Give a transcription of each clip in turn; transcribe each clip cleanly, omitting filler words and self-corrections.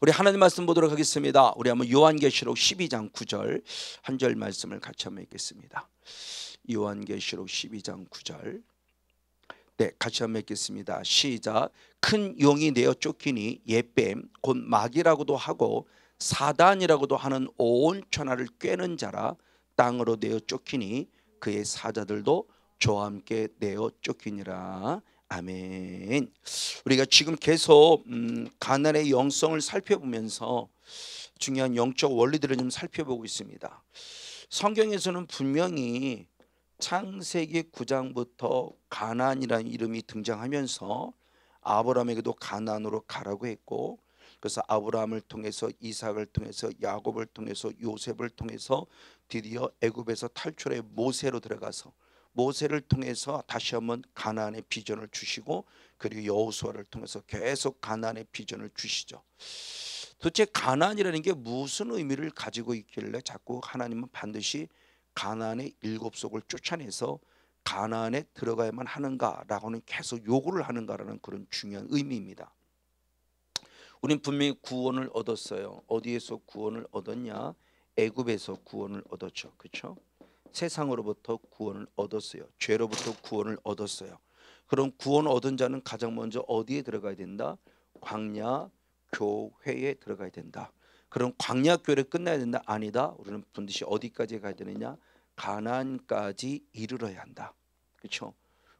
우리 하나님 말씀 보도록 하겠습니다. 우리 한번 요한계시록 12장 9절 한 절 말씀을 같이 한번 읽겠습니다. 요한계시록 12장 9절. 네, 같이 한번 읽겠습니다. 시작. 큰 용이 내어 쫓기니 옛뱀 곧 마귀라고도 하고 사단이라고도 하는 온 천하를 꿰는 자라 땅으로 내어 쫓기니 그의 사자들도 저와 함께 내어 쫓기니라. 아멘. 우리가 지금 계속 가나안의 영성을 살펴보면서 중요한 영적 원리들을 좀 살펴보고 있습니다. 성경에서는 분명히 창세기 9장부터 가나안이라는 이름이 등장하면서 아브라함에게도 가나안으로 가라고 했고, 그래서 아브라함을 통해서 이삭을 통해서 야곱을 통해서 요셉을 통해서 드디어 애굽에서 탈출해 모세로 들어가서 모세를 통해서 다시 한번 가나안의 비전을 주시고, 그리고 여호수아를 통해서 계속 가나안의 비전을 주시죠. 도대체 가나안이라는 게 무슨 의미를 가지고 있길래 자꾸 하나님은 반드시 가나안의 7속을 쫓아내서 가나안에 들어가야만 하는가라고는 계속 요구를 하는가라는 그런 중요한 의미입니다. 우린 분명히 구원을 얻었어요. 어디에서 구원을 얻었냐? 애굽에서 구원을 얻었죠. 그렇죠? 세상으로부터 구원을 얻었어요. 죄로부터 구원을 얻었어요. 그럼 구원 얻은 자는 가장 먼저 어디에 들어가야 된다? 광야 교회에 들어가야 된다. 그럼 광야 교회를 끝나야 된다? 아니다. 우리는 반드시 어디까지 가야 되느냐? 가나안까지 이르러야 한다. 그렇죠?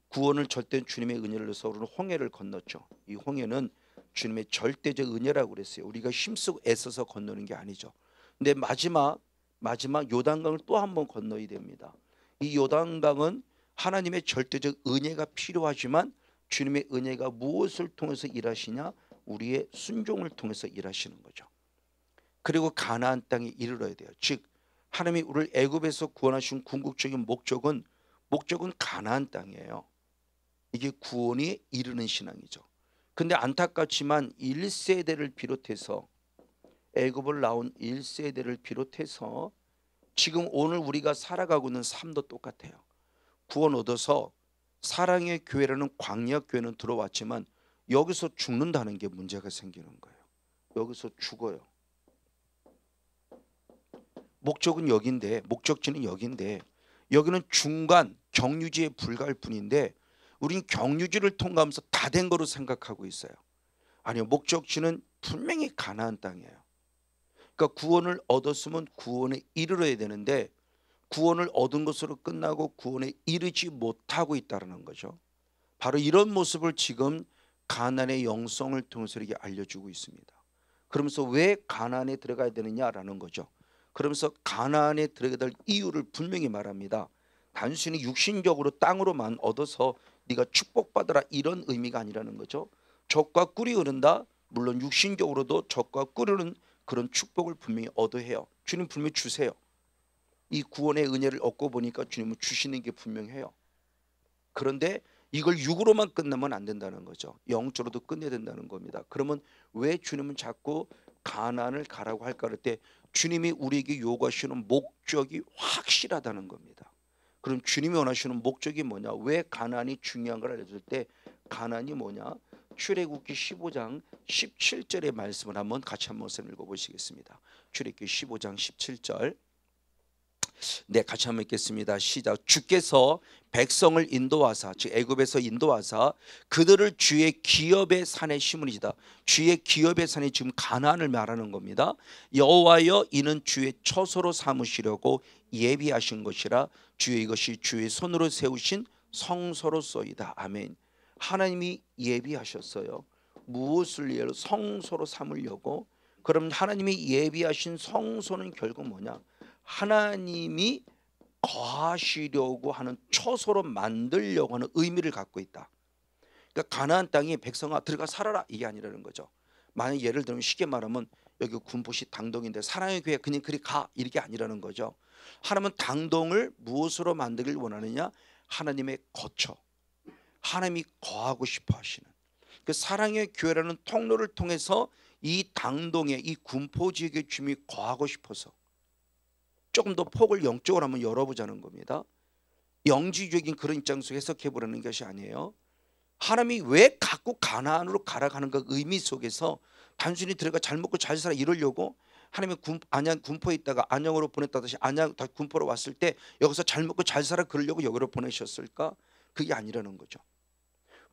구원을 절대 주님의 은혜를 넣어서 우리는 홍해를 건넜죠. 이 홍해는 주님의 절대적 은혜라고 그랬어요. 우리가 힘쓰고 애써서 건너는 게 아니죠. 근데 마지막 요단강을 또 한 번 건너야 됩니다. 이 요단강은 하나님의 절대적 은혜가 필요하지만 주님의 은혜가 무엇을 통해서 일하시냐? 우리의 순종을 통해서 일하시는 거죠. 그리고 가나안 땅에 이르러야 돼요. 즉 하나님이 우리를 애굽에서 구원하신 궁극적인 목적은 가나안 땅이에요. 이게 구원이 이르는 신앙이죠. 근데 안타깝지만 1세대를 비롯해서 애굽을 나온 1세대를 비롯해서 지금 오늘 우리가 살아가고 있는 삶도 똑같아요. 구원 얻어서 사랑의 교회라는 광야 교회는 들어왔지만 여기서 죽는다는 게 문제가 생기는 거예요. 여기서 죽어요. 목적은 여긴데, 목적지는 여긴데 여기는 중간 경유지에 불과할 뿐인데 우린 경유지를 통과하면서 다 된 거로 생각하고 있어요. 아니요, 목적지는 분명히 가나안 땅이에요. 그러니까 구원을 얻었으면 구원에 이르러야 되는데 구원을 얻은 것으로 끝나고 구원에 이르지 못하고 있다는 거죠. 바로 이런 모습을 지금 가나안의 영성을 통해서 이렇게 알려주고 있습니다. 그러면서 왜 가나안에 들어가야 되느냐라는 거죠. 그러면서 가나안에 들어가야 될 이유를 분명히 말합니다. 단순히 육신적으로 땅으로만 얻어서 네가 축복받으라 이런 의미가 아니라는 거죠. 젖과 꿀이 흐른다. 물론 육신적으로도 젖과 꿀이 흐르는 그런 축복을 분명히 얻어야 해요. 주님 분명히 주세요. 이 구원의 은혜를 얻고 보니까 주님은 주시는 게 분명해요. 그런데 이걸 육으로만 끝나면 안 된다는 거죠. 영적으로도 끝내야 된다는 겁니다. 그러면 왜 주님은 자꾸 가나안을 가라고 할까 할 때 주님이 우리에게 요구하시는 목적이 확실하다는 겁니다. 그럼 주님이 원하시는 목적이 뭐냐? 왜 가나안이 중요한 걸 알려줄 때 가나안이 뭐냐? 출애굽기 15장 17절의 말씀을 한번 같이 한번 읽어보시겠습니다. 출애굽기 15장 17절. 네, 같이 한번 읽겠습니다. 시작. 주께서 백성을 인도하사, 즉 애굽에서 인도하사 그들을 주의 기업의 산에 심으리이다. 주의 기업의 산이 지금 가나안을 말하는 겁니다. 여호와여 이는 주의 처소로 삼으시려고 예비하신 것이라 주의 이것이 주의 손으로 세우신 성소로소이다. 아멘. 하나님이 예비하셨어요. 무엇을 위해서? 성소로 삼으려고. 그럼 하나님이 예비하신 성소는 결국 뭐냐? 하나님이 거하시려고 하는 처소로 만들려고 하는 의미를 갖고 있다. 그러니까 가나안 땅에 백성아 들어가 살아라 이게 아니라는 거죠. 만약 예를 들면 쉽게 말하면 여기 군포시 당동인데 사랑의 교회 그냥 그리 가 이게 아니라는 거죠. 하나님은 당동을 무엇으로 만들길 원하느냐? 하나님의 거처, 하나님이 거하고 싶어 하시는 그 사랑의 교회라는 통로를 통해서 이 당동에 이 군포 지역의 주민이 거하고 싶어서 조금 더 폭을 영적으로 한번 열어보자는 겁니다. 영지적인 그런 입장 속에서 해석해보라는 것이 아니에요. 하나님이 왜 자꾸 가나안으로 가라가는 그 의미 속에서 단순히 들어가 잘 먹고 잘 살아 이러려고 하나님의 안양 군포에 있다가 안양으로 보냈다 다시 안양 다시 군포로 왔을 때 여기서 잘 먹고 잘 살아 그러려고 여기로 보내셨을까? 그게 아니라는 거죠.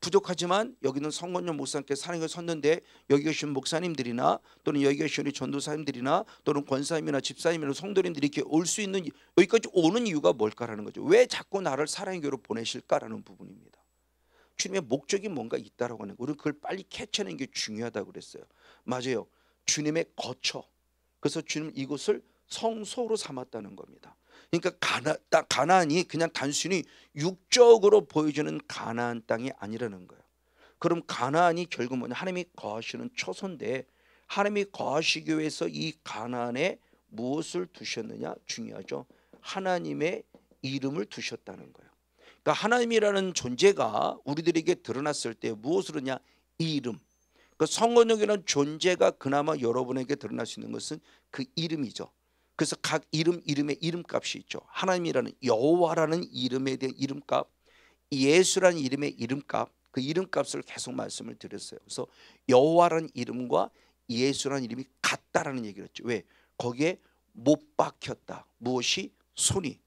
부족하지만 여기는 성건용 목사님께서 사랑을 섰는데 여기 계신 목사님들이나 또는 여기 계신 우리 전도사님들이나 또는 권사님이나 집사님이나 성도님들이 이렇게 올 수 있는 여기까지 오는 이유가 뭘까라는 거죠. 왜 자꾸 나를 사랑의 교회로 보내실까라는 부분입니다. 주님의 목적이 뭔가 있다라고 하는 거. 우리는 그걸 빨리 캐치하는 게 중요하다고 그랬어요. 맞아요. 주님의 거처. 그래서 주님 이곳을 성소로 삼았다는 겁니다. 그러니까 가나안이 그냥 단순히 육적으로 보여주는 가나안 땅이 아니라는 거예요. 그럼 가나안이 결국 뭐냐? 하나님이 거하시는 처소인데 하나님이 거하시기 위해서 이 가나안에 무엇을 두셨느냐? 중요하죠. 하나님의 이름을 두셨다는 거예요. 그러니까 하나님이라는 존재가 우리들에게 드러났을 때 무엇으로냐? 이름. 그 성건용이라는 존재가 그나마 여러분에게 드러날 수 있는 것은 그 이름이죠. 그래서 각 이름에 이름값이 있죠. 하나님이라는 여호와라는 이름에 대한 이름값, 예수라는 이름의 이름값, 그 이름값을 계속 말씀을 드렸어요. 그래서 여호와라는 이름과 예수라는 이름이 같다라는 얘기를 했죠. 왜? 거기에 못 박혔다. 무엇이? 손이.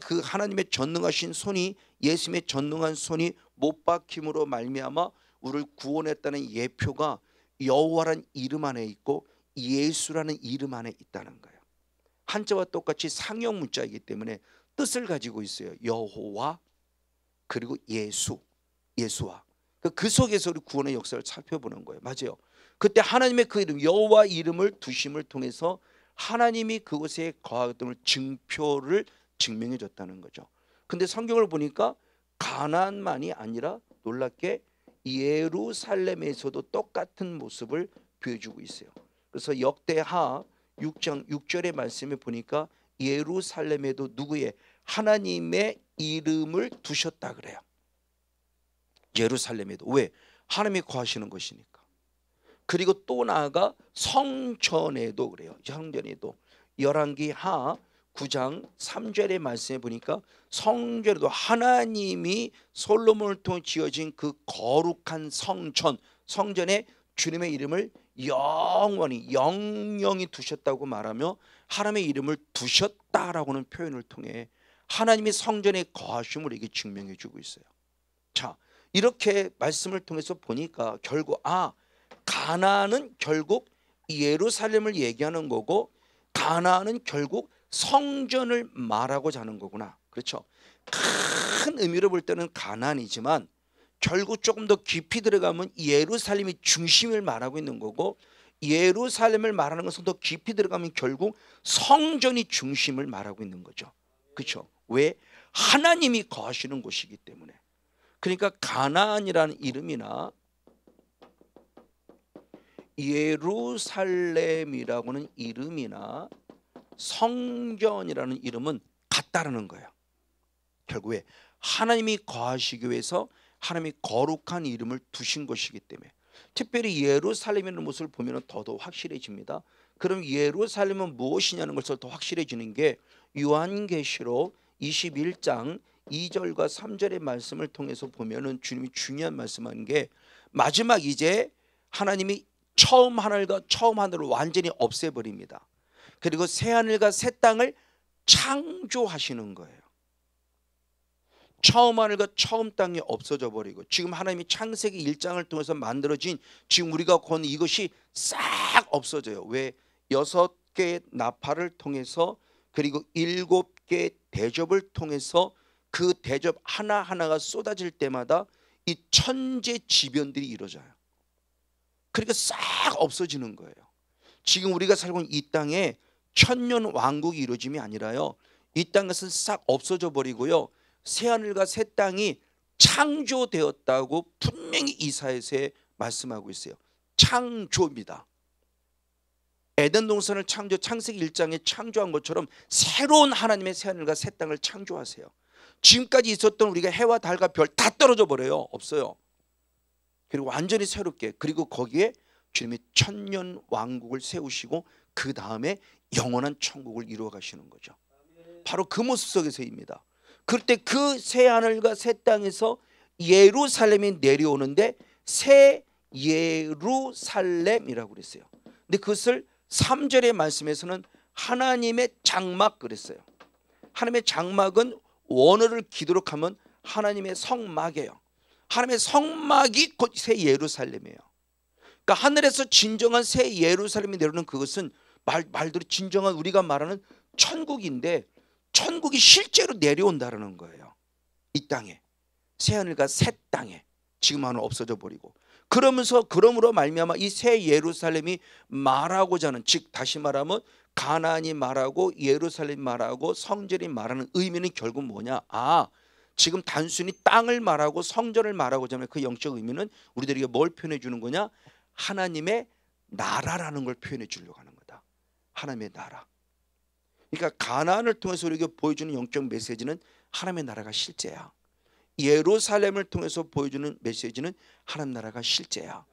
그 하나님의 전능하신 손이, 예수님의 전능한 손이 못 박힘으로 말미암아 우리를 구원했다는 예표가 여호와라는 이름 안에 있고 예수라는 이름 안에 있다는 거예요. 한자와 똑같이 상형 문자이기 때문에 뜻을 가지고 있어요. 여호와 그리고 예수와 그 속에서 우리 구원의 역사를 살펴보는 거예요. 맞아요. 그때 하나님의 그 이름 여호와 이름을 두심을 통해서 하나님이 그곳에 거하던 증표를 증명해 줬다는 거죠. 근데 성경을 보니까 가나안만이 아니라 놀랍게 예루살렘에서도 똑같은 모습을 보여주고 있어요. 그래서 역대하 6장 6절의 말씀에 보니까 예루살렘에도 누구의? 하나님의 이름을 두셨다 그래요. 예루살렘에도. 왜? 하나님이 거하시는 것이니까. 그리고 또 나아가 성전에도 그래요. 성전에도 열왕기하 9장 3절의 말씀에 보니까 성전에도 하나님이 솔로몬을 통해 지어진 그 거룩한 성전에 주님의 이름을 영영히 두셨다고 말하며 하나님의 이름을 두셨다라고는 표현을 통해 하나님이 성전에 거하심을 우리에게 증명해 주고 있어요. 자, 이렇게 말씀을 통해서 보니까 결국 가나안은 결국 예루살렘을 얘기하는 거고 가나안은 결국 성전을 말하고자 하는 거구나. 그렇죠? 큰 의미로 볼 때는 가나안이지만 결국 조금 더 깊이 들어가면 예루살렘이 중심을 말하고 있는 거고 예루살렘을 말하는 것은 더 깊이 들어가면 결국 성전이 중심을 말하고 있는 거죠. 그렇죠? 왜? 하나님이 거하시는 곳이기 때문에. 그러니까 가나안이라는 이름이나 예루살렘이라고는 이름이나 성전이라는 이름은 같다라는 거예요. 결국에 하나님이 거하시기 위해서 하나님이 거룩한 이름을 두신 것이기 때문에 특별히 예루살렘이라는 모습을 보면 더더욱 확실해집니다. 그럼 예루살렘은 무엇이냐는 것을 더 확실해지는 게 요한계시록 21장 2절과 3절의 말씀을 통해서 보면은 주님이 중요한 말씀한 게 마지막 이제 하나님이 처음 하늘과 처음 하늘을 완전히 없애버립니다. 그리고 새 하늘과 새 땅을 창조하시는 거예요. 처음 하늘과 처음 땅이 없어져 버리고 지금 하나님이 창세기 1장을 통해서 만들어진 지금 우리가 본 이것이 싹 없어져요. 왜? 6개의 나팔을 통해서 그리고 7개의 대접을 통해서 그 대접 하나하나가 쏟아질 때마다 이 천재지변들이 이루어져요. 그러니까 싹 없어지는 거예요. 지금 우리가 살고 있는 이 땅에 천년 왕국이 이루어짐이 아니라요, 이 땅에서 싹 없어져 버리고요, 새하늘과 새 땅이 창조되었다고 분명히 이사야서에 말씀하고 있어요. 창조입니다. 에덴 동산을 창세기 1장에 창조한 것처럼 새로운 하나님의 새하늘과 새 땅을 창조하세요. 지금까지 있었던 우리가 해와 달과 별 다 떨어져 버려요. 없어요. 그리고 완전히 새롭게, 그리고 거기에 주님이 천년 왕국을 세우시고 그 다음에 영원한 천국을 이루어 가시는 거죠. 바로 그 모습 속에서입니다. 그때 그 새 하늘과 새 땅에서 예루살렘이 내려오는데 새 예루살렘이라고 그랬어요. 근데 그것을 3절의 말씀에서는 하나님의 장막 그랬어요. 하나님의 장막은 원어를 기도록 하면 하나님의 성막이에요. 하나님의 성막이 곧 새 예루살렘이에요. 그러니까 하늘에서 진정한 새 예루살렘이 내려오는 그것은 말대로 진정한 우리가 말하는 천국인데, 천국이 실제로 내려온다는 거예요. 이 땅에, 새하늘과 새 땅에. 지금 하나 없어져 버리고, 그러므로 말미암아 이 새 예루살렘이 말하고자 하는, 즉 다시 말하면 가나안이 말하고 예루살렘이 말하고 성전이 말하는 의미는 결국 뭐냐? 지금 단순히 땅을 말하고 성전을 말하고자 하면 그 영적 의미는 우리들에게 뭘 표현해 주는 거냐? 하나님의 나라라는 걸 표현해 주려고 하는 거다. 하나님의 나라. 그러니까 가나안을 통해서 우리에게 보여주는 영적 메시지는 하나님의 나라가 실제야. 예루살렘을 통해서 보여주는 메시지는 하나님 나라가 실제야.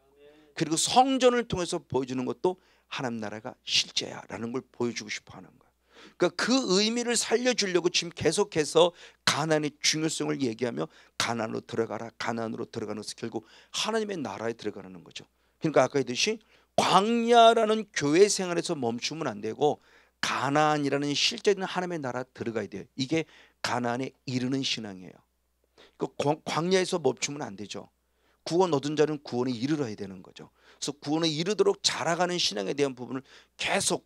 그리고 성전을 통해서 보여주는 것도 하나님 나라가 실제야 라는 걸 보여주고 싶어 하는 거야. 그러니까 그 의미를 살려주려고 지금 계속해서 가나안의 중요성을 얘기하며 가나안으로 들어가라, 가나안으로 들어가는 것은 결국 하나님의 나라에 들어가는 거죠. 그러니까 아까 했듯이 광야라는 교회 생활에서 멈추면 안 되고 가나안이라는 실제는 하나님의 나라 들어가야 돼요. 이게 가나안에 이르는 신앙이에요. 그 광야에서 멈추면 안 되죠. 구원 얻은 자는 구원에 이르러야 되는 거죠. 그래서 구원에 이르도록 자라가는 신앙에 대한 부분을 계속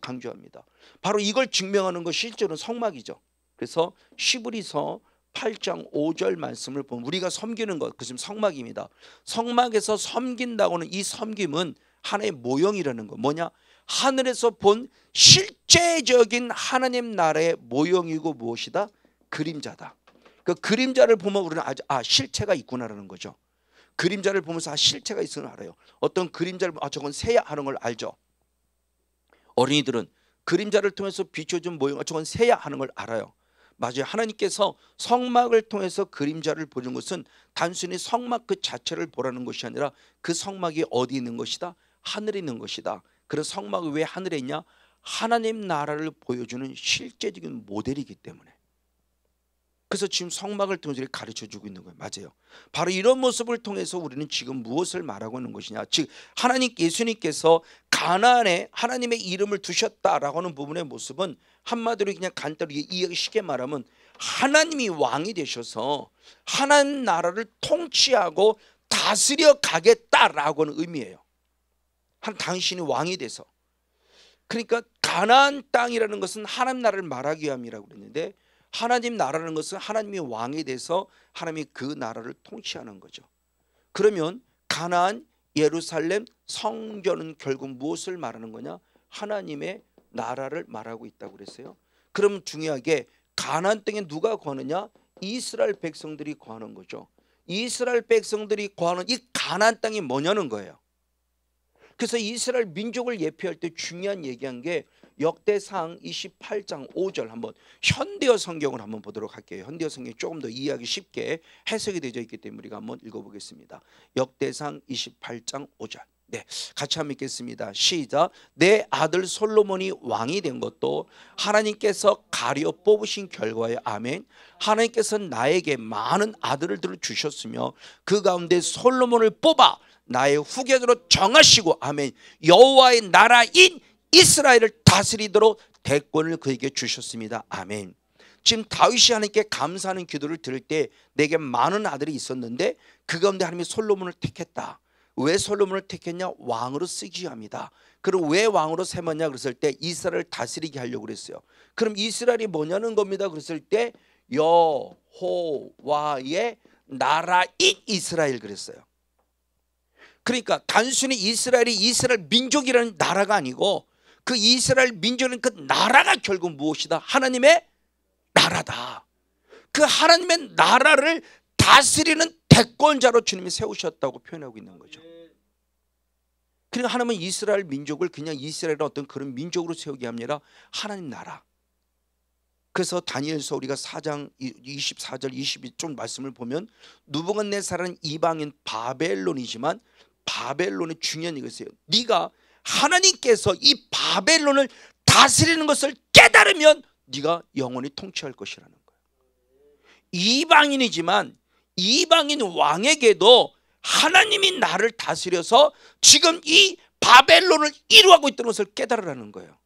강조합니다. 바로 이걸 증명하는 것이 실제로는 성막이죠. 그래서 히브리서 8장 5절 말씀을 보면 우리가 섬기는 것, 그 지금 성막입니다. 성막에서 섬긴다고는 이 섬김은 하나의 모형이라는 거. 뭐냐? 하늘에서 본 실제적인 하나님 나라의 모형이고 무엇이다? 그림자다. 그 그림자를 보면 우리는 실체가 있구나라는 거죠. 그림자를 보면서 실체가 있으면 알아요. 어떤 그림자를 보면 저건 새야 하는 걸 알죠. 어린이들은 그림자를 통해서 비춰준 모형, 저건 새야 하는 걸 알아요. 맞아요. 하나님께서 성막을 통해서 그림자를 보는 것은 단순히 성막 그 자체를 보라는 것이 아니라 그 성막이 어디 있는 것이다? 하늘에 있는 것이다. 그래서 성막이 왜 하늘에 있냐? 하나님 나라를 보여주는 실제적인 모델이기 때문에. 그래서 지금 성막을 통해서 가르쳐주고 있는 거예요. 맞아요. 바로 이런 모습을 통해서 우리는 지금 무엇을 말하고 있는 것이냐? 즉 예수님께서 가나안에 하나님의 이름을 두셨다라고 하는 부분의 모습은 한마디로 그냥 간단하게 이해하기 쉽게 말하면 하나님이 왕이 되셔서 하나님 나라를 통치하고 다스려 가겠다라고 하는 의미예요. 당신이 왕이 돼서. 그러니까 가나안 땅이라는 것은 하나님 나라를 말하기 위함이라고 그랬는데, 하나님 나라는 것은 하나님이 왕이 돼서 하나님이 그 나라를 통치하는 거죠. 그러면 가나안, 예루살렘, 성전은 결국 무엇을 말하는 거냐? 하나님의 나라를 말하고 있다고 그랬어요. 그러면 중요하게 가나안 땅에 누가 거하느냐? 이스라엘 백성들이 거하는 거죠. 이스라엘 백성들이 거하는 이 가나안 땅이 뭐냐는 거예요. 그래서 이스라엘 민족을 예표할 때 중요한 얘기한 게 역대상 28장 5절 한번 현대어 성경을 한번 보도록 할게요. 현대어 성경이 조금 더 이해하기 쉽게 해석이 되어 있기 때문에 우리가 한번 읽어보겠습니다. 역대상 28장 5절. 네, 같이 한번 읽겠습니다. 시작. 내 아들 솔로몬이 왕이 된 것도 하나님께서 가려 뽑으신 결과에 아멘. 하나님께서 나에게 많은 아들들을 주셨으며 그 가운데 솔로몬을 뽑아 나의 후계자로 정하시고 아멘. 여호와의 나라인 이스라엘을 다스리도록 대권을 그에게 주셨습니다. 아멘. 지금 다윗이 하나님께 감사하는 기도를 들을 때 내게 많은 아들이 있었는데 그 가운데 하나님이 솔로몬을 택했다. 왜 솔로몬을 택했냐? 왕으로 쓰기 위함이다. 그럼 왜 왕으로 세웠냐? 그랬을 때 이스라엘을 다스리게 하려고 그랬어요. 그럼 이스라엘이 뭐냐는 겁니다. 그랬을 때 여호와의 나라인 이스라엘 그랬어요. 그러니까 단순히 이스라엘이 이스라엘 민족이라는 나라가 아니고 그 이스라엘 민족은 그 나라가 결국 무엇이다? 하나님의 나라다. 그 하나님의 나라를 다스리는 대권자로 주님이 세우셨다고 표현하고 있는 거죠. 그러니까 하나님은 이스라엘 민족을 그냥 이스라엘의 어떤 그런 민족으로 세우게 아니라 하나님 나라. 그래서 다니엘서 우리가 4장 24절 22절 말씀을 보면 느부갓네살은 이방인 바벨론이지만 바벨론의 중요한 이것이에요. 네가 하나님께서 이 바벨론을 다스리는 것을 깨달으면 네가 영원히 통치할 것이라는 거예요. 이방인이지만 이방인 왕에게도 하나님이 나를 다스려서 지금 이 바벨론을 이루하고 있다는 것을 깨달으라는 거예요.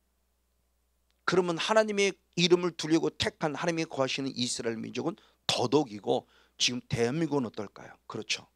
그러면 하나님의 이름을 두려고 택한 하나님이 거하시는 이스라엘 민족은 더더욱이고 지금 대한민국은 어떨까요? 그렇죠.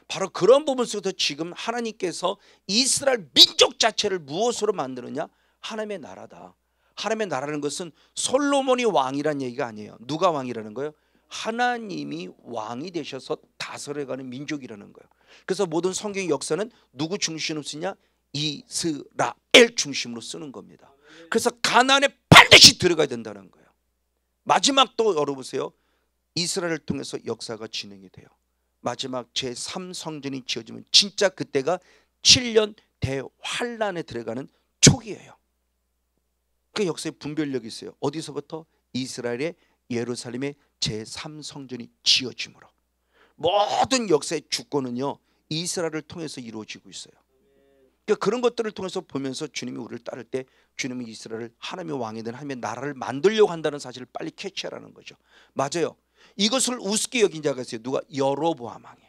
바로 그런 부분 속에서 지금 하나님께서 이스라엘 민족 자체를 무엇으로 만드느냐? 하나님의 나라다. 하나님의 나라는 것은 솔로몬이 왕이라는 얘기가 아니에요. 누가 왕이라는 거예요? 하나님이 왕이 되셔서 다스려가는 민족이라는 거예요. 그래서 모든 성경 역사는 누구 중심으로 쓰냐? 이스라엘 중심으로 쓰는 겁니다. 그래서 가나안에 반드시 들어가야 된다는 거예요. 마지막 또 열어보세요. 이스라엘을 통해서 역사가 진행이 돼요. 마지막 제3성전이 지어지면 진짜 그때가 7년 대환란에 들어가는 초기예요. 그 역사의 분별력이 있어요. 어디서부터? 이스라엘의 예루살렘의 제3성전이 지어짐으로. 모든 역사의 주권은요 이스라엘을 통해서 이루어지고 있어요. 그러니까 그런 것들을 통해서 보면서 주님이 우리를 따를 때 주님이 이스라엘을 하나님의 왕이 된 하나님의 나라를 만들려고 한다는 사실을 빨리 캐치하라는 거죠. 맞아요. 이것을 우습게 여긴 자가 있어요. 누가? 여로보암 왕이.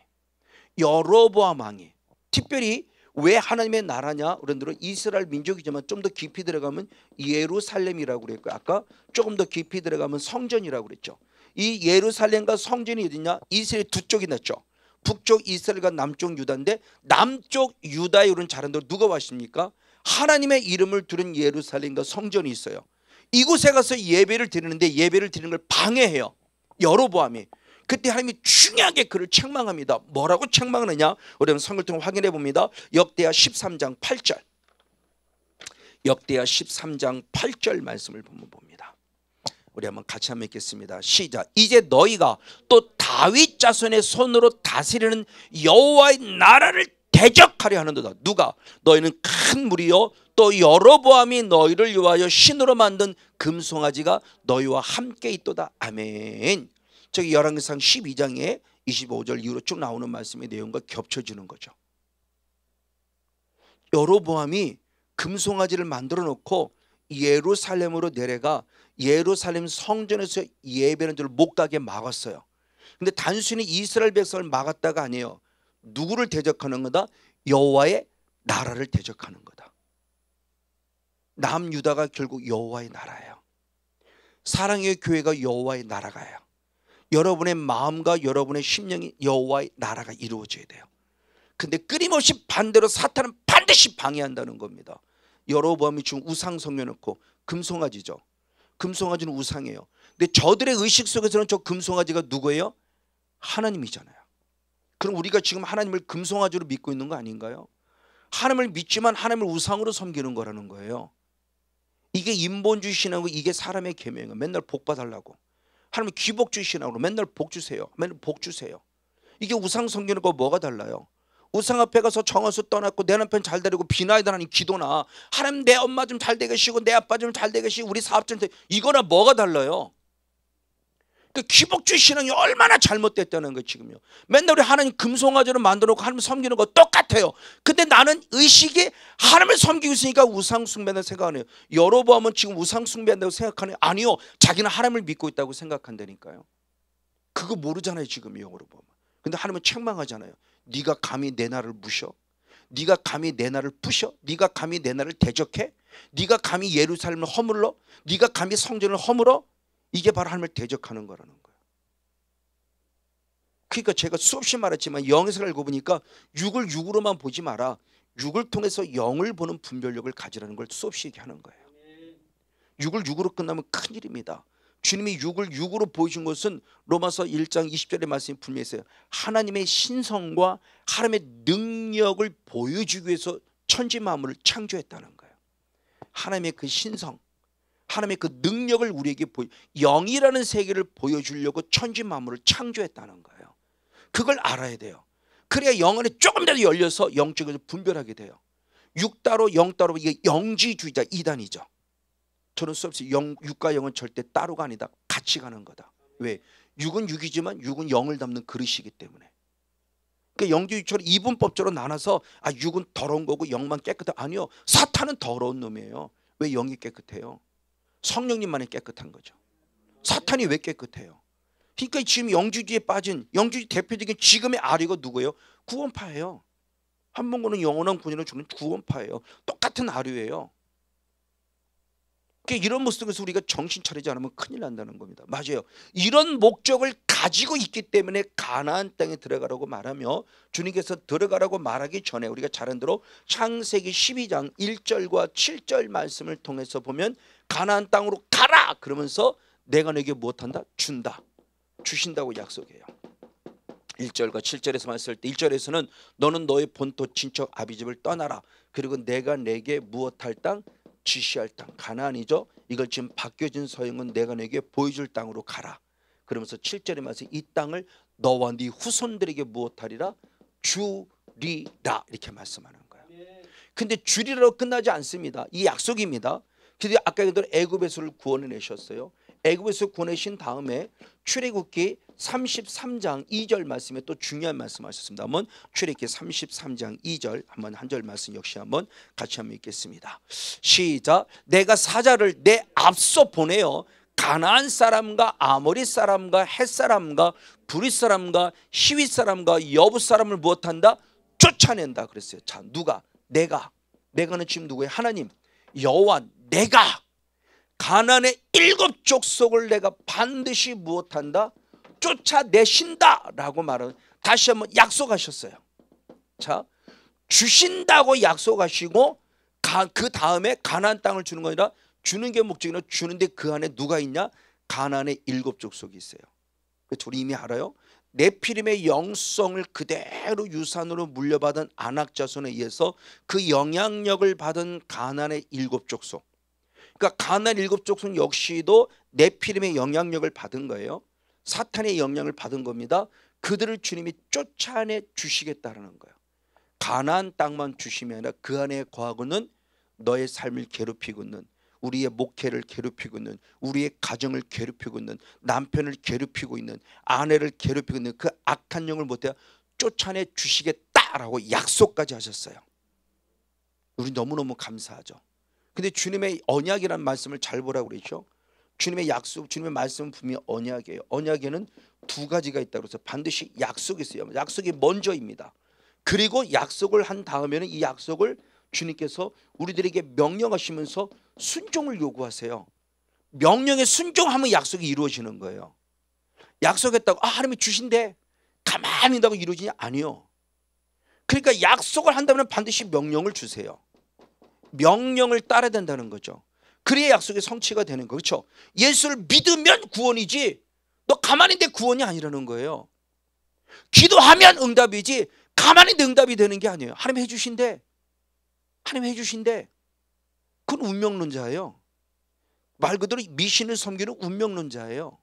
여로보암 왕이 특별히 왜 하나님의 나라냐? 우리들은 이스라엘 민족이지만 좀 더 깊이 들어가면 예루살렘이라고 그랬고요. 아까 조금 더 깊이 들어가면 성전이라고 그랬죠. 이 예루살렘과 성전이 어디냐? 이스라엘 두 쪽이 났죠. 북쪽 이스라엘과 남쪽 유다인데 남쪽 유다에 오른 자손들 누가 왔습니까? 하나님의 이름을 두른 예루살렘과 성전이 있어요. 이곳에 가서 예배를 드리는데 예배를 드리는 걸 방해해요. 여로보암이. 그때 하나님이 중요하게 그를 책망합니다. 뭐라고 책망하느냐? 우리는 성경을 통해 확인해 봅니다. 역대하 13장 8절. 역대하 13장 8절 말씀을 보면 봅니다. 우리 한번 같이 한번 읽겠습니다. 시작. 이제 너희가 또 다윗 자손의 손으로 다스리는 여호와의 나라를 대적하려 하는도다. 누가? 너희는 큰 무리요 또 여로보암이 너희를 위하여 신으로 만든 금송아지가 너희와 함께 있도다. 아멘. 저기 열왕기상 12장에 25절 이후로 쭉 나오는 말씀의 내용과 겹쳐지는 거죠. 여로보암이 금송아지를 만들어 놓고 예루살렘으로 내려가 예루살렘 성전에서 예배하는 데를 못 가게 막았어요. 근데 단순히 이스라엘 백성을 막았다가 아니에요. 누구를 대적하는 거다? 여호와의 나라를 대적하는 거다. 남유다가 결국 여호와의 나라예요. 사랑의 교회가 여호와의 나라가요. 여러분의 마음과 여러분의 심령이 여호와의 나라가 이루어져야 돼요. 근데 끊임없이 반대로 사탄은 반드시 방해한다는 겁니다. 여로보암이 지금 우상 성겨놓고 금송아지죠. 금송아지는 우상이에요. 근데 저들의 의식 속에서는 저 금송아지가 누구예요? 하나님이잖아요. 그럼 우리가 지금 하나님을 금송아지로 믿고 있는 거 아닌가요? 하나님을 믿지만 하나님을 우상으로 섬기는 거라는 거예요. 이게 인본주의 신앙이고 이게 사람의 계명이에요. 맨날 복 봐달라고. 하나님 귀복주의 신앙으로 맨날 복 주세요. 맨날 복 주세요. 이게 우상 섬기는 거 뭐가 달라요? 우상 앞에 가서 정화수 떠났고 내 남편 잘 되려고 비나이다 하나님 기도나 하나님 내 엄마 좀 잘 되게 하시고 내 아빠 좀 잘 되게 하시고 우리 사업 좀 이거나 뭐가 달라요? 그 귀복주의 신앙이 얼마나 잘못됐다는 거예요. 지금요. 맨날 우리 하나님 금송아지로 만들어놓고 하나님 섬기는 거 똑같아요. 근데 나는 의식이 하나님을 섬기고 있으니까 우상 숭배한다고 생각 안 해요. 여로보암은 지금 우상 숭배한다고 생각하네요. 아니요. 자기는 하나님을 믿고 있다고 생각한다니까요. 그거 모르잖아요. 지금 여로보암은. 근데 하나님은 책망하잖아요. 네가 감히 내 나라를 무셔? 네가 감히 내 나라를 부셔? 네가 감히 내 나라를 대적해? 네가 감히 예루살렘을 허물러? 네가 감히 성전을 허물어? 이게 바로 하나님을 대적하는 거라는 거예요. 그러니까 제가 수없이 말했지만 영에서 알고 보니까 육을 육으로만 보지 마라. 육을 통해서 영을 보는 분별력을 가지라는 걸 수없이 얘기하는 거예요. 육을 육으로 끝나면 큰일입니다. 주님이 육을 육으로 보여준 것은 로마서 1장 20절의 말씀이 분명히 있어요. 하나님의 신성과 하나님의 능력을 보여주기 위해서 천지 만물을 창조했다는 거예요. 하나님의 그 신성, 하나님의 그 능력을 우리에게 영이라는 세계를 보여주려고 천지 만물을 창조했다는 거예요. 그걸 알아야 돼요. 그래야 영 안에 조금 더 열려서 영적으로 분별하게 돼요. 육 따로 영 따로 이게 영지주의자 이단이죠. 저는 수없이 육과 영은 절대 따로가 아니다. 같이 가는 거다. 왜? 육은 육이지만 육은 영을 담는 그릇이기 때문에. 그러니까 영지주의처럼 이분법적으로 나눠서 육은 더러운 거고 영만 깨끗해. 아니요. 사탄은 더러운 놈이에요. 왜 영이 깨끗해요? 성령님만이 깨끗한 거죠. 사탄이 왜 깨끗해요? 그러니까 지금 영주주의에 빠진 영주주의 대표적인 지금의 아류가 누구예요? 구원파예요. 한문구는 영원한 군인을 주는 구원파예요. 똑같은 아류예요. 그러니까 이런 모습 속에서 우리가 정신 차리지 않으면 큰일 난다는 겁니다. 맞아요. 이런 목적을 가지고 있기 때문에 가나안 땅에 들어가라고 말하며 주님께서 들어가라고 말하기 전에 우리가 잘 아는 대로 창세기 12장 1절과 7절 말씀을 통해서 보면 가나안 땅으로 가라 그러면서 내가 너에게 무엇한다? 준다. 주신다고 약속해요. 1절과 7절에서 말씀할 때 1절에서는 너는 너의 본토 친척 아비집을 떠나라. 그리고 내가 내게 무엇할 땅? 지시할 땅. 가나안이죠. 이걸 지금 바뀌어진 서형은 내가 내게 보여줄 땅으로 가라. 그러면서 7절에 말씀 이 땅을 너와 네 후손들에게 무엇하리라? 주리라 이렇게 말씀하는 거예요. 근데 주리라로 끝나지 않습니다. 이 약속입니다. 근데 아까 얘기한 애굽에서를 구원해내셨어요. 애굽에서 구원하신 다음에 출애굽기 33장 2절 말씀에 또 중요한 말씀하셨습니다. 한번 출애굽기 33장 2절 한번 한 절 말씀 역시 한번 같이 한번 읽겠습니다. 시작. 내가 사자를 내 앞서 보내어 가나안 사람과 아모리 사람과 헷 사람과 브릿 사람과 히윗 사람과 여부 사람을 무엇한다? 쫓아낸다 그랬어요. 자, 누가? 내가는 지금 누구예요? 하나님 여호와 내가 가나안의 7 족속을 내가 반드시 무엇한다? 쫓아내신다 라고 말하는 다시 한번 약속하셨어요. 자, 주신다고 약속하시고 그 다음에 가나안 땅을 주는 거 아니라 주는 게 목적이라 주는데 그 안에 누가 있냐? 가나안의 7 족속이 있어요. 우리 이미 알아요. 네피림의 영성을 그대로 유산으로 물려받은 아낙 자손에 의해서 그 영향력을 받은 가나안의 7 족속. 그러니까 가나안 7 족속 역시도 네피림의 영향력을 받은 거예요. 사탄의 영향을 받은 겁니다. 그들을 주님이 쫓아내 주시겠다는 거예요. 가나안 땅만 주시면 아니라 그 안에 거하고는 너의 삶을 괴롭히고 있는 우리의 목회를 괴롭히고 있는 우리의 가정을 괴롭히고 있는 남편을 괴롭히고 있는 아내를 괴롭히고 있는 그 악한 영을 못해 쫓아내 주시겠다라고 약속까지 하셨어요. 우리 너무너무 감사하죠. 근데 주님의 언약이라는 말씀을 잘 보라고 그랬죠. 주님의 약속, 주님의 말씀은 분명히 언약이에요. 언약에는 2 가지가 있다고 해서 반드시 약속이 있어요. 약속이 먼저입니다. 그리고 약속을 한 다음에는 이 약속을 주님께서 우리들에게 명령하시면서 순종을 요구하세요. 명령에 순종하면 약속이 이루어지는 거예요. 약속했다고 하나님이 주신대 가만히 있다고 이루어지냐? 아니요. 그러니까 약속을 한다면 반드시 명령을 주세요. 명령을 따라야 된다는 거죠. 그래야 약속의 성취가 되는 거. 그렇죠? 예수를 믿으면 구원이지 너 가만히 있는데 구원이 아니라는 거예요. 기도하면 응답이지 가만히 있는데 응답이 되는 게 아니에요. 하나님 해주신대. 하나님 해주신대. 그건 운명론자예요. 말 그대로 미신을 섬기는 운명론자예요.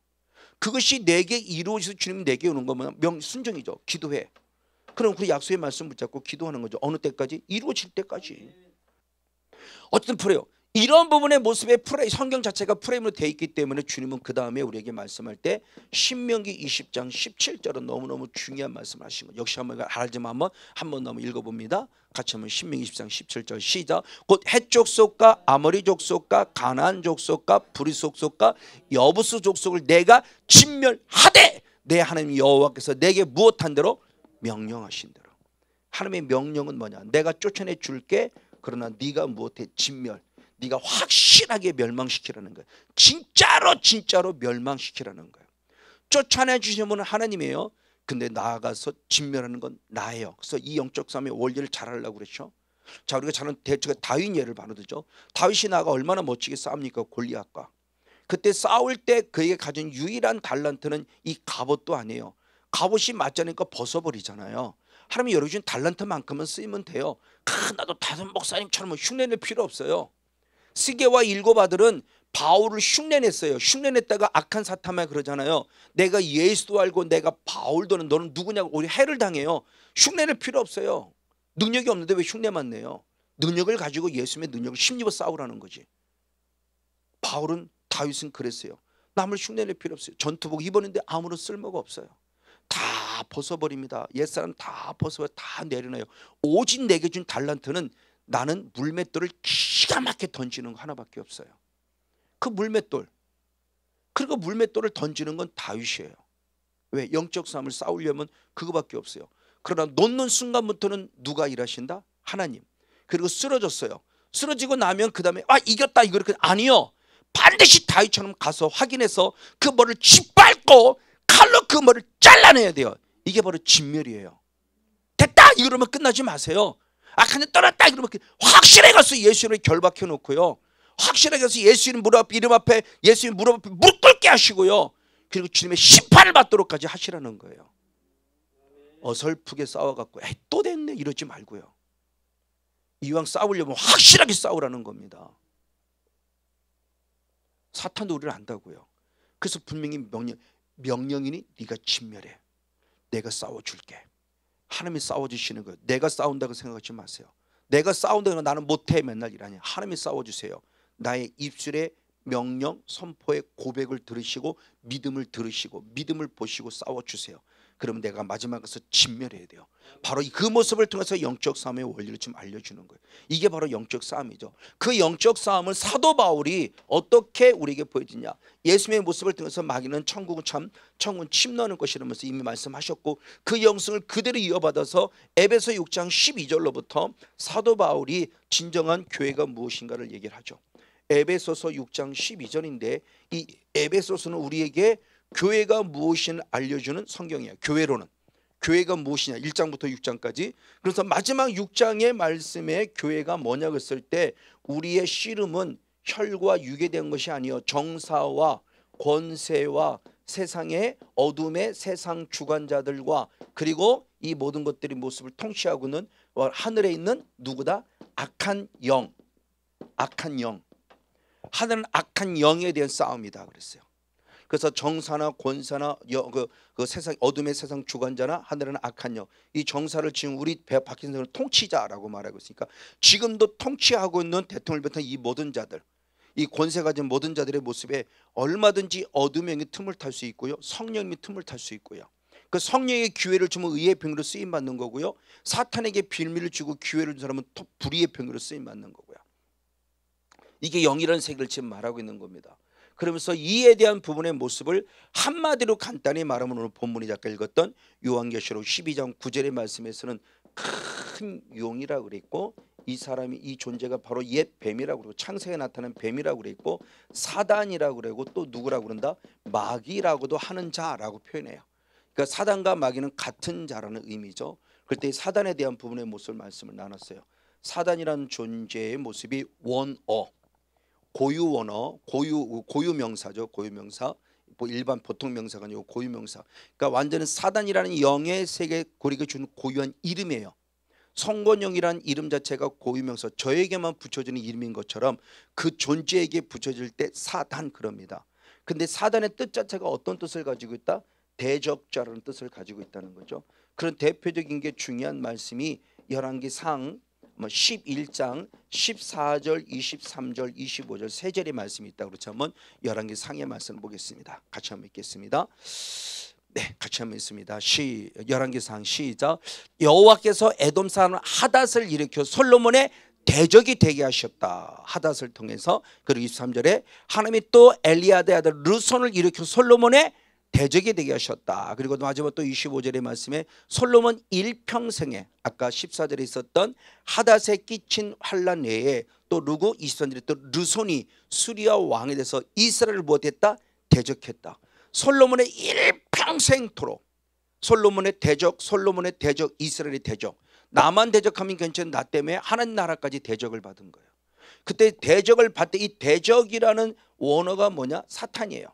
그것이 내게 이루어져서 주님이 내게 오는 거면 순종이죠. 기도해. 그럼 그 약속의 말씀 붙잡고 기도하는 거죠. 어느 때까지? 이루어질 때까지. 어쨌든 그래요. 이런 부분의 모습에 성경 자체가 프레임으로 되어 있기 때문에 주님은 그 다음에 우리에게 말씀할 때 신명기 20장 17절은 너무너무 중요한 말씀을 하신 거예요. 역시 한번 알지만 한번 읽어봅니다. 같이 한번 신명기 20장 17절 시작. 곧 헷 족속과 아모리 족속과 가나안 족속과 브릿 족속과 여부스 족속을 내가 진멸하되 내 하나님 여호와께서 내게 무엇한 대로? 명령하신 대로. 하나님의 명령은 뭐냐? 내가 쫓아내 줄게. 그러나 네가 무엇해? 진멸. 네가 확실하게 멸망시키라는 거예요. 진짜로 멸망시키라는 거예요. 쫓아내 주시는 분은 하나님이에요. 근데 나아가서 진멸하는 건 나예요. 그래서 이 영적 싸움의 원리를 잘 하려고 그랬죠. 자, 우리가 잘 아는 다윗 예를 봐도죠. 다윗이 나가 얼마나 멋지게 싸웁니까? 골리앗과. 그때 싸울 때 그에게 가진 유일한 달란트는 이 갑옷도 아니에요. 갑옷이 맞지 않으니까 벗어버리잖아요. 하나님이 열어준 달란트만큼은 쓰이면 돼요. 나도 다섯 목사님처럼 흉내낼 필요 없어요. 스게와 7 아들은 바울을 흉내냈어요. 흉내냈다가 악한 사탄만 그러잖아요. 내가 예수도 알고 내가 바울도 아는 너는 누구냐고 우리 해를 당해요. 흉내낼 필요 없어요. 능력이 없는데 왜 흉내만 내요? 능력을 가지고 예수님의 능력을 힘입어 싸우라는 거지. 바울은 다윗은 그랬어요. 남을 흉내낼 필요 없어요. 전투복 입었는데 아무런 쓸모가 없어요. 다 벗어버립니다. 옛사람 다 벗어버려 다 내려놔요. 오직 내게 준 달란트는 나는 물맷돌을 기가 막히게 던지는 거 하나밖에 없어요. 그 물맷돌. 그리고 물맷돌을 던지는 건 다윗이에요. 왜? 영적 싸움을 싸우려면 그거밖에 없어요. 그러나 놓는 순간부터는 누가 일하신다? 하나님. 그리고 쓰러졌어요. 쓰러지고 나면 그 다음에 이겼다 이렇게 아니요. 반드시 다윗처럼 가서 확인해서 그 머리를 짓밟고 칼로 그 머리를 잘라내야 돼요. 이게 바로 진멸이에요. 됐다 이러면 끝나지 마세요. 그냥 떠났다 이러면 확실하게 가서 예수님을 결박해 놓고요. 확실하게 가서 예수님 이름 앞에 예수님 무릎 앞에 무릎 꿇게 하시고요. 그리고 주님의 심판을 받도록까지 하시라는 거예요. 어설프게 싸워갖고 또 됐네 이러지 말고요. 이왕 싸우려면 확실하게 싸우라는 겁니다. 사탄도 우리를 안다고요. 그래서 분명히 명령이니 네가 진멸해. 내가 싸워줄게. 하나님이 싸워주시는 거예요. 내가 싸운다고 생각하지 마세요. 내가 싸운다고 나는 못해 맨날 이러냐. 하나님이 싸워주세요. 나의 입술에 명령 선포의 고백을 들으시고 믿음을 들으시고 믿음을 보시고 싸워주세요. 그러면 내가 마지막에서 진멸해야 돼요. 바로 그 모습을 통해서 영적 싸움의 원리를 좀 알려주는 거예요. 이게 바로 영적 싸움이죠. 그 영적 싸움을 사도 바울이 어떻게 우리에게 보여주냐. 예수님의 모습을 통해서 마귀는 천국은 침노하는 것이라면서 이미 말씀하셨고 그 영성을 그대로 이어받아서 에베소 6장 12절로부터 사도 바울이 진정한 교회가 무엇인가를 얘기를 하죠. 에베소서 6장 12절인데 이 에베소서는 우리에게 교회가 무엇인지 알려주는 성경이에요. 교회로는 교회가 무엇이냐 1장부터 6장까지. 그래서 마지막 6장의 말씀에 교회가 뭐냐고 했을 때 우리의 씨름은 혈과 육에 대한 것이 아니요 정사와 권세와 세상의 어둠의 세상 주관자들과 그리고 이 모든 것들이 모습을 통치하고는 하늘에 있는 누구다? 악한 영. 하늘은 악한 영에 대한 싸움이다 그랬어요. 그래서 정사나 권사나 그 세상 어둠의 세상 주관자나 하늘은 악한 영. 이 정사를 지금 우리 박힌 사람을 통치자라고 말하고 있으니까 지금도 통치하고 있는 대통령을 비롯한 이 모든 자들, 이 권세 가진 모든 자들의 모습에 얼마든지 어둠의 영이 틈을 탈 수 있고요. 성령이 틈을 탈 수 있고요. 그 성령의 기회를 주면 의의 병으로 쓰임 받는 거고요. 사탄에게 빌미를 주고 기회를 준 사람은 또 불의의 병으로 쓰임 받는 거고요. 이게 영이라는 세계를 지금 말하고 있는 겁니다. 그러면서 이에 대한 부분의 모습을 한마디로 간단히 말하면 오늘 본문이 잠깐 읽었던 요한계시록 12장 9절의 말씀에서는 큰 용이라고 그랬고 이 사람이 이 존재가 바로 옛 뱀이라고 그러고 창세기에 나타난 뱀이라고 그랬고 사단이라고 그러고 또 누구라고 그런다? 마귀라고도 하는 자라고 표현해요. 그러니까 사단과 마귀는 같은 자라는 의미죠. 그럴 때 사단에 대한 부분의 모습을 말씀을 나눴어요. 사단이라는 존재의 모습이 원어 고유원어, 고유명사죠. 고유명사. 뭐 일반 보통 명사가 아니고 고유명사. 그러니까 완전히 사단이라는 영의 세계 우리에게 준 고유한 이름이에요. 성권영이라는 이름 자체가 고유명사, 저에게만 붙여지는 이름인 것처럼 그 존재에게 붙여질 때 사단 그럽니다. 근데 사단의 뜻 자체가 어떤 뜻을 가지고 있다? 대적자라는 뜻을 가지고 있다는 거죠. 그런 대표적인 게 중요한 말씀이 열왕기상 11장 14절 23절 25절 세 절의 말씀이 있다. 그렇죠. 한번 열왕기상의 말씀을 보겠습니다. 같이 한번 읽겠습니다. 네, 같이 한번 읽습니다. 열왕기상 시작. 여호와께서 에돔 사람 하닷을 일으켜 솔로몬의 대적이 되게 하셨다. 하닷을 통해서. 그리고 23절에 하나님이 또 엘리야의 아들 르손을 일으켜 솔로몬의 대적이 되게 하셨다. 그리고 마지막 또 25절의 말씀에 솔로몬 일평생에 아까 14절에 있었던 하닷에 끼친 환난 외에 또 누구 23절에 또 르손이 수리아 왕에 대해서 이스라엘을 못했다 대적했다. 솔로몬의 일평생토록 솔로몬의 대적 이스라엘의 대적. 나만 대적하면 괜찮은 나 때문에 하나님 나라까지 대적을 받은 거예요. 그때 대적을 받을 때 이 대적이라는 원어가 뭐냐? 사탄이에요.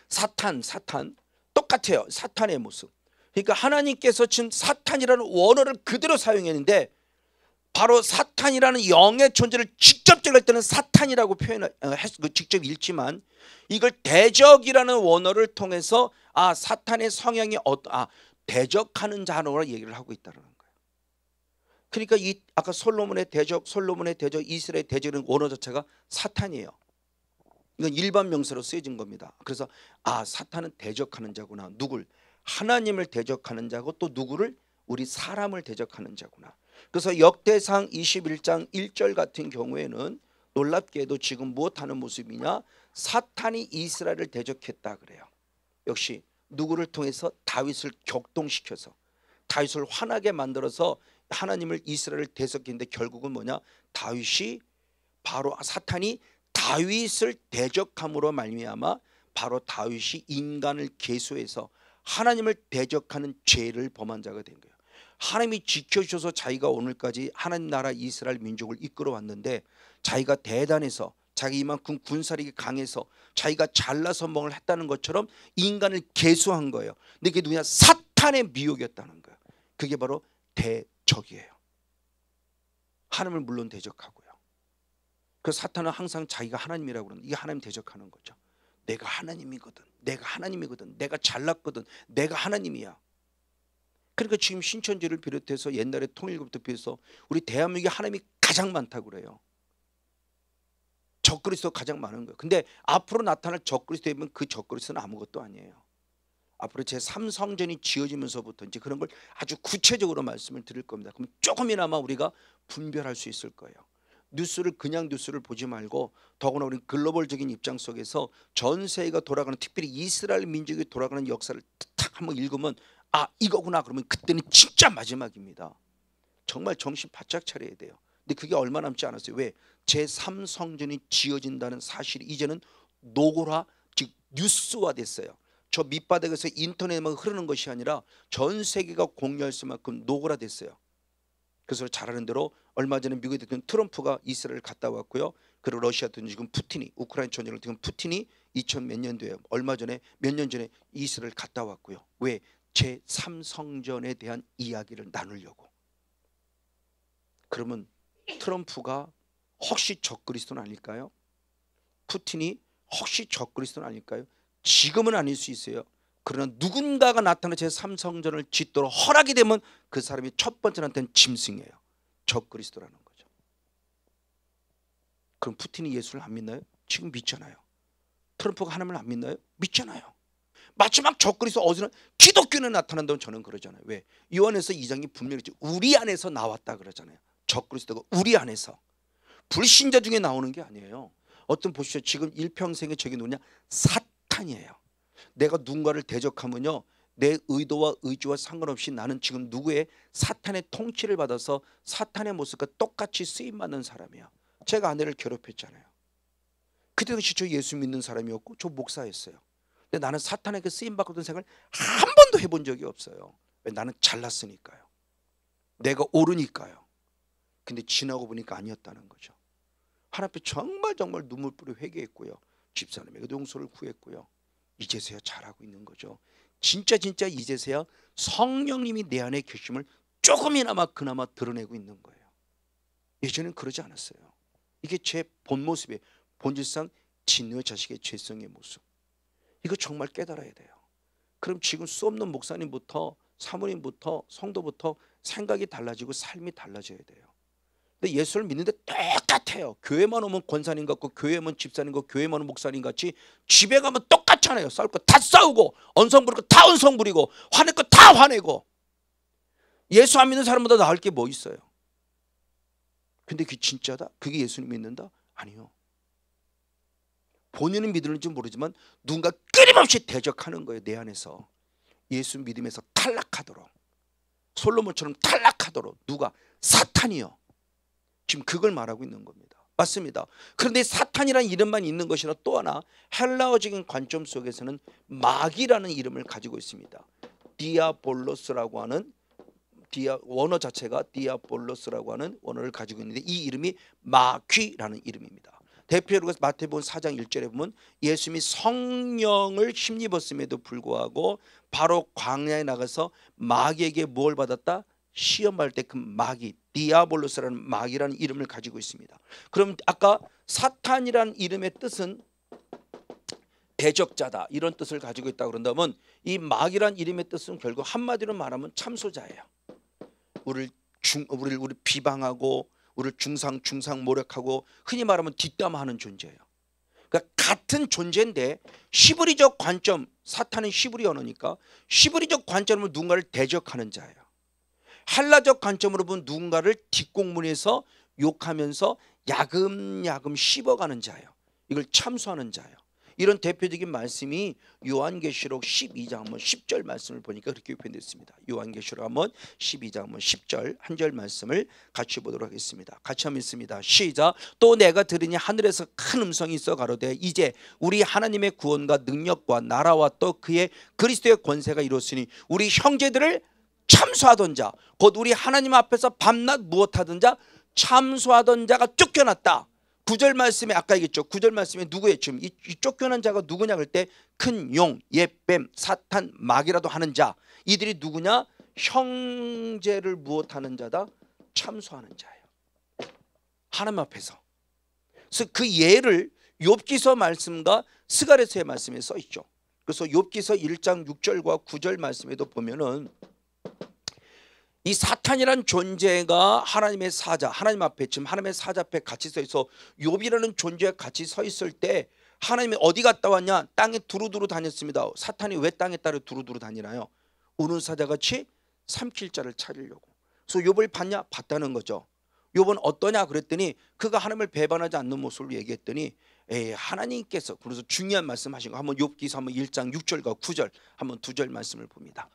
사탄 똑같아요. 사탄의 모습. 그러니까 하나님께서 지금 사탄이라는 원어를 그대로 사용했는데 바로 사탄이라는 영의 존재를 직접적으로 할 때는 사탄이라고 직접 읽지만 이걸 대적이라는 원어를 통해서 사탄의 성향이 대적하는 자로 얘기를 하고 있다는 거예요. 그러니까 이 아까 솔로몬의 대적 이스라엘 대적이라는 원어 자체가 사탄이에요. 이건 일반 명사로 쓰여진 겁니다. 그래서 사탄은 대적하는 자구나. 누굴? 하나님을 대적하는 자고 또 누구를? 우리 사람을 대적하는 자구나. 그래서 역대상 21장 1절 같은 경우에는 놀랍게도 지금 무엇하는 모습이냐? 사탄이 이스라엘을 대적했다 그래요. 역시 누구를 통해서? 다윗을 격동시켜서 다윗을 화나게 만들어서 하나님을 이스라엘을 대적했는데 결국은 뭐냐? 다윗이 바로 사탄이 다윗을 대적함으로 말미암아 바로 다윗이 인간을 계수해서 하나님을 대적하는 죄를 범한 자가 된 거예요. 하나님이 지켜주셔서 자기가 오늘까지 하나님 나라 이스라엘 민족을 이끌어 왔는데 자기가 대단해서 자기 이만큼 군사력이 강해서 자기가 잘나서 뭘 했다는 것처럼 인간을 계수한 거예요. 근데 그게 누구냐? 사탄의 미혹이었다는 거예요. 그게 바로 대적이에요. 하나님을 물론 대적하고요. 그 사탄은 항상 자기가 하나님이라고 그러는데 이게 하나님 대적하는 거죠. 내가 하나님이거든. 내가 하나님이거든. 내가 잘났거든. 내가 하나님이야. 그러니까 지금 신천지를 비롯해서 옛날에 통일교부터 비해서 우리 대한민국에 하나님이 가장 많다고 그래요. 적그리스도가 가장 많은 거예요. 근데 앞으로 나타날 적그리스도이면 그 적그리스도는 아무것도 아니에요. 앞으로 제3성전이 지어지면서부터 이제 그런 걸 아주 구체적으로 말씀을 드릴 겁니다. 그럼 조금이나마 우리가 분별할 수 있을 거예요. 뉴스를 그냥 뉴스를 보지 말고 더구나 우리 글로벌적인 입장 속에서 전 세계가 돌아가는 특별히 이스라엘 민족이 돌아가는 역사를 탁 한번 읽으면 아 이거구나 그러면 그때는 진짜 마지막입니다. 정말 정신 바짝 차려야 돼요. 근데 그게 얼마 남지 않았어요. 왜? 제3성전이 지어진다는 사실이 이제는 노골화 즉 뉴스화 됐어요. 저 밑바닥에서 인터넷만 흐르는 것이 아니라 전 세계가 공유할 수만큼 노골화 됐어요. 그래서 잘 아는 대로 얼마 전에 미국의 대통령 트럼프가 이스라엘을 갔다 왔고요. 그리고 러시아 대통령 지금 푸틴이 우크라이나 전쟁을 지금 푸틴이 2000 몇 년도에 얼마 전에 몇 년 전에 이스라엘 갔다 왔고요. 왜? 제3성전에 대한 이야기를 나누려고. 그러면 트럼프가 혹시 적그리스도는 아닐까요? 푸틴이 혹시 적그리스도는 아닐까요? 지금은 아닐 수 있어요. 그러나 누군가가 나타나 제3성전을 짓도록 허락이 되면 그 사람이 첫 번째한테는 짐승이에요. 적그리스도라는 거죠. 그럼 푸틴이 예수를 안 믿나요? 지금 믿잖아요. 트럼프가 하나님을 안 믿나요? 믿잖아요. 마지막 적그리스도 어디는 기독교는 나타난다고 저는 그러잖아요. 왜? 요한에서 2장이 분명히 우리 안에서 나왔다 그러잖아요. 적그리스도가 우리 안에서. 불신자 중에 나오는 게 아니에요. 어떤 보십시오. 지금 일평생에 저게 누구냐? 사탄이에요. 내가 누군가를 대적하면요. 내 의도와 의지와 상관없이 나는 지금 누구의 사탄의 통치를 받아서 사탄의 모습과 똑같이 쓰임받는 사람이야. 제가 아내를 괴롭혔잖아요. 그때 당시 저 예수 믿는 사람이었고 저 목사였어요. 근데 나는 사탄에게 쓰임받거든 생각을 한 번도 해본 적이 없어요. 왜? 나는 잘났으니까요. 내가 옳으니까요. 근데 지나고 보니까 아니었다는 거죠. 하나님 앞에 정말 눈물 뿌려 회개했고요. 집사님에게도 용서를 구했고요. 이제서야 잘하고 있는 거죠. 진짜 이제서야 성령님이 내 안에 계심을 조금이나마 그나마 드러내고 있는 거예요. 예전엔 그러지 않았어요. 이게 제 본 모습이에요. 본질상 진노의 자식의 죄성의 모습. 이거 정말 깨달아야 돼요. 그럼 지금 수없는 목사님부터 사모님부터 성도부터 생각이 달라지고 삶이 달라져야 돼요. 근데 예수를 믿는데 똑같아요. 교회만 오면 권사님 같고 교회만 오면 집사님 같고 교회만 오면 목사님 같이 집에 가면 똑같잖아요. 싸울 거 다 싸우고 언성 부릴 거 다 언성 부리고 화낼 거 다 화내고. 예수 안 믿는 사람보다 나을 게 뭐 있어요. 근데 그게 진짜다? 그게 예수님 믿는다? 아니요. 본인은 믿을지 모르지만 누군가 끊임없이 대적하는 거예요. 내 안에서. 예수 믿음에서 탈락하도록. 솔로몬처럼 탈락하도록. 누가? 사탄이요. 지금 그걸 말하고 있는 겁니다. 맞습니다. 그런데 사탄이라는 이름만 있는 것이나 또 하나 헬라어적인 관점 속에서는 마귀라는 이름을 가지고 있습니다. 디아볼로스라고 하는 원어 자체가 디아볼로스라고 하는 원어를 가지고 있는데 이 이름이 마귀라는 이름입니다. 대표로 마태복음 4장 1절에 보면 예수님이 성령을 힘입었음에도 불구하고 바로 광야에 나가서 마귀에게 뭘 받았다? 시험할 때 그 마귀 디아볼로스라는 마귀라는 이름을 가지고 있습니다. 그럼 아까 사탄이라는 이름의 뜻은 대적자다 이런 뜻을 가지고 있다 그런다면 이 마귀라는 이름의 뜻은 결국 한마디로 말하면 참소자예요. 우리를 비방하고 우리를 중상 모략하고 흔히 말하면 뒷담화하는 존재예요. 그러니까 같은 존재인데 시브리적 관점, 사탄은 시브리 언어니까 시브리적 관점으로 누군가를 대적하는 자예요. 헬라적 관점으로 보면 누군가를 뒷공문에서 욕하면서 야금야금 씹어가는 자예요. 이걸 참소하는 자예요. 이런 대표적인 말씀이 요한계시록 12장 한번 10절 말씀을 보니까 그렇게 표현됐습니다. 요한계시록 한번 12장 한번 10절 한 절 말씀을 같이 보도록 하겠습니다. 같이 한번 읽습니다. 시작. 또 내가 들으니 하늘에서 큰 음성이 있어 가로되 이제 우리 하나님의 구원과 능력과 나라와 또 그의 그리스도의 권세가 이뤘으니 우리 형제들을 참소하던 자 곧 우리 하나님 앞에서 밤낮 무엇하던 자 참소하던 자가 쫓겨났다. 9절 말씀에 아까 얘기했죠. 9절 말씀에 누구예요? 지금 이 쫓겨난 자가 누구냐 그럴 때 큰 용, 옛뱀, 사탄, 마귀라도 하는 자 이들이 누구냐? 형제를 무엇하는 자다? 참소하는 자예요. 하나님 앞에서. 그래서 그 예를 욥기서 말씀과 스가랴서의 말씀에 써 있죠. 그래서 욥기서 1장 6절과 9절 말씀에도 보면은 이 사탄이란 존재가 하나님의 사자, 하나님 앞에 지금 하나님의 사자 앞에 같이 서 있어 욥이라는 존재가 같이 서 있을 때 하나님이 어디 갔다 왔냐? 땅에 두루두루 다녔습니다. 사탄이 왜 땅에 따라 두루두루 다니나요? 우는 사자같이 삼킬 자를 찾으려고. 그래서 욥을 봤냐? 봤다는 거죠. 욥은 어떠냐 그랬더니 그가 하나님을 배반하지 않는 모습을 얘기했더니 하나님께서 그래서 중요한 말씀 하신 거 한번 욥기서 한번 1장 6절과 9절 한번 2절 말씀을 봅니다.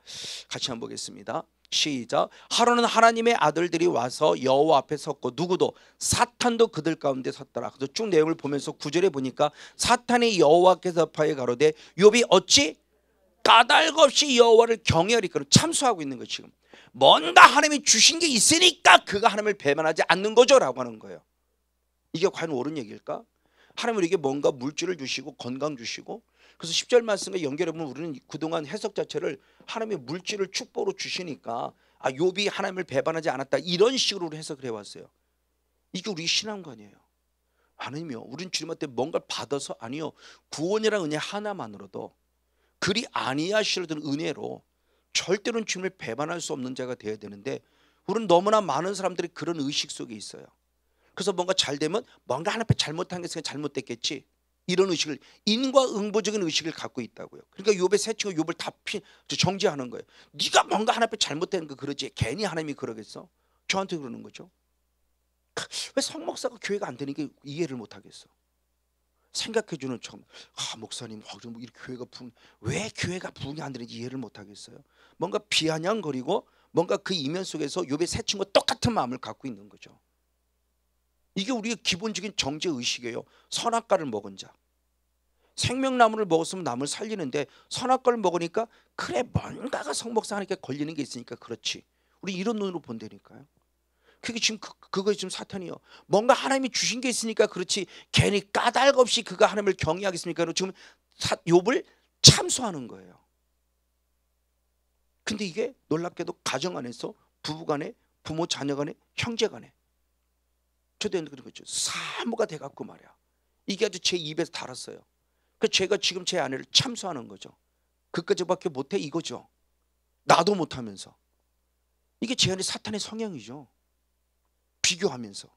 같이 한번 보겠습니다. 시작. 하루는 하나님의 아들들이 와서 여호와 앞에 섰고 누구도 사탄도 그들 가운데 섰더라. 그래서 쭉 내용을 보면서 9절에 보니까 사탄이 여호와께서 파에 가로되 욥이 어찌 까닭 없이 여호와를 경외하리까 참소하고 있는 거예요. 지금 뭔가 하나님이 주신 게 있으니까 그가 하나님을 배반하지 않는 거죠 라고 하는 거예요. 이게 과연 옳은 얘기일까? 하나님은 우리에게 뭔가 물질을 주시고 건강 주시고 그래서 10절 말씀과 연결해보면 우리는 그동안 해석 자체를 하나님의 물질을 축복으로 주시니까 욥이 하나님을 배반하지 않았다 이런 식으로 해석을 해왔어요. 이게 우리 신앙관이에요. 하나님이요 우리는 주님한테 뭔가를 받아서 아니요 구원이란 은혜 하나만으로도 그리 아니하시려던 은혜로 절대로는 주님을 배반할 수 없는 자가 되어야 되는데 우리는 너무나 많은 사람들이 그런 의식 속에 있어요. 그래서 뭔가 잘 되면 뭔가 하나 앞에 잘못한 게 있으니까 잘못됐겠지 이런 의식을 인과응보적인 의식을 갖고 있다고요. 그러니까 욥의 세 친구 욥을 다 정죄하는 거예요. 네가 뭔가 하나 앞에 잘못된 거 그러지 괜히 하나님이 그러겠어? 저한테 그러는 거죠. 왜 성목사가 교회가 안 되는 게 이해를 못 하겠어? 생각해 주는 척 목사님 이 교회가 왜 교회가 부흥이 안 되는지 이해를 못 하겠어요. 뭔가 비아냥거리고 뭔가 그 이면 속에서 욥의 세 친구와 똑같은 마음을 갖고 있는 거죠. 이게 우리의 기본적인 정죄 의식이에요. 선악과를 먹은 자. 생명나무를 먹었으면 남을 살리는데 선악과를 먹으니까 그래 뭔가가 성목사 하니까 걸리는 게 있으니까 그렇지. 우리 이런 눈으로 본다니까요. 그게 지금 그거 지금 사탄이요. 뭔가 하나님이 주신 게 있으니까 그렇지 괜히 까닭 없이 그가 하나님을 경외하겠습니까? 지금 욥을 참소하는 거예요. 근데 이게 놀랍게도 가정 안에서 부부간에 부모 자녀간에 형제간에 저도 그런 거죠. 사모가 돼갖고 말이야. 이게 아주 제 입에서 달았어요. 그래서 제가 지금 제 아내를 참소하는 거죠. 그까지밖에 못해 이거죠. 나도 못하면서. 이게 제 안에 사탄의 성향이죠. 비교하면서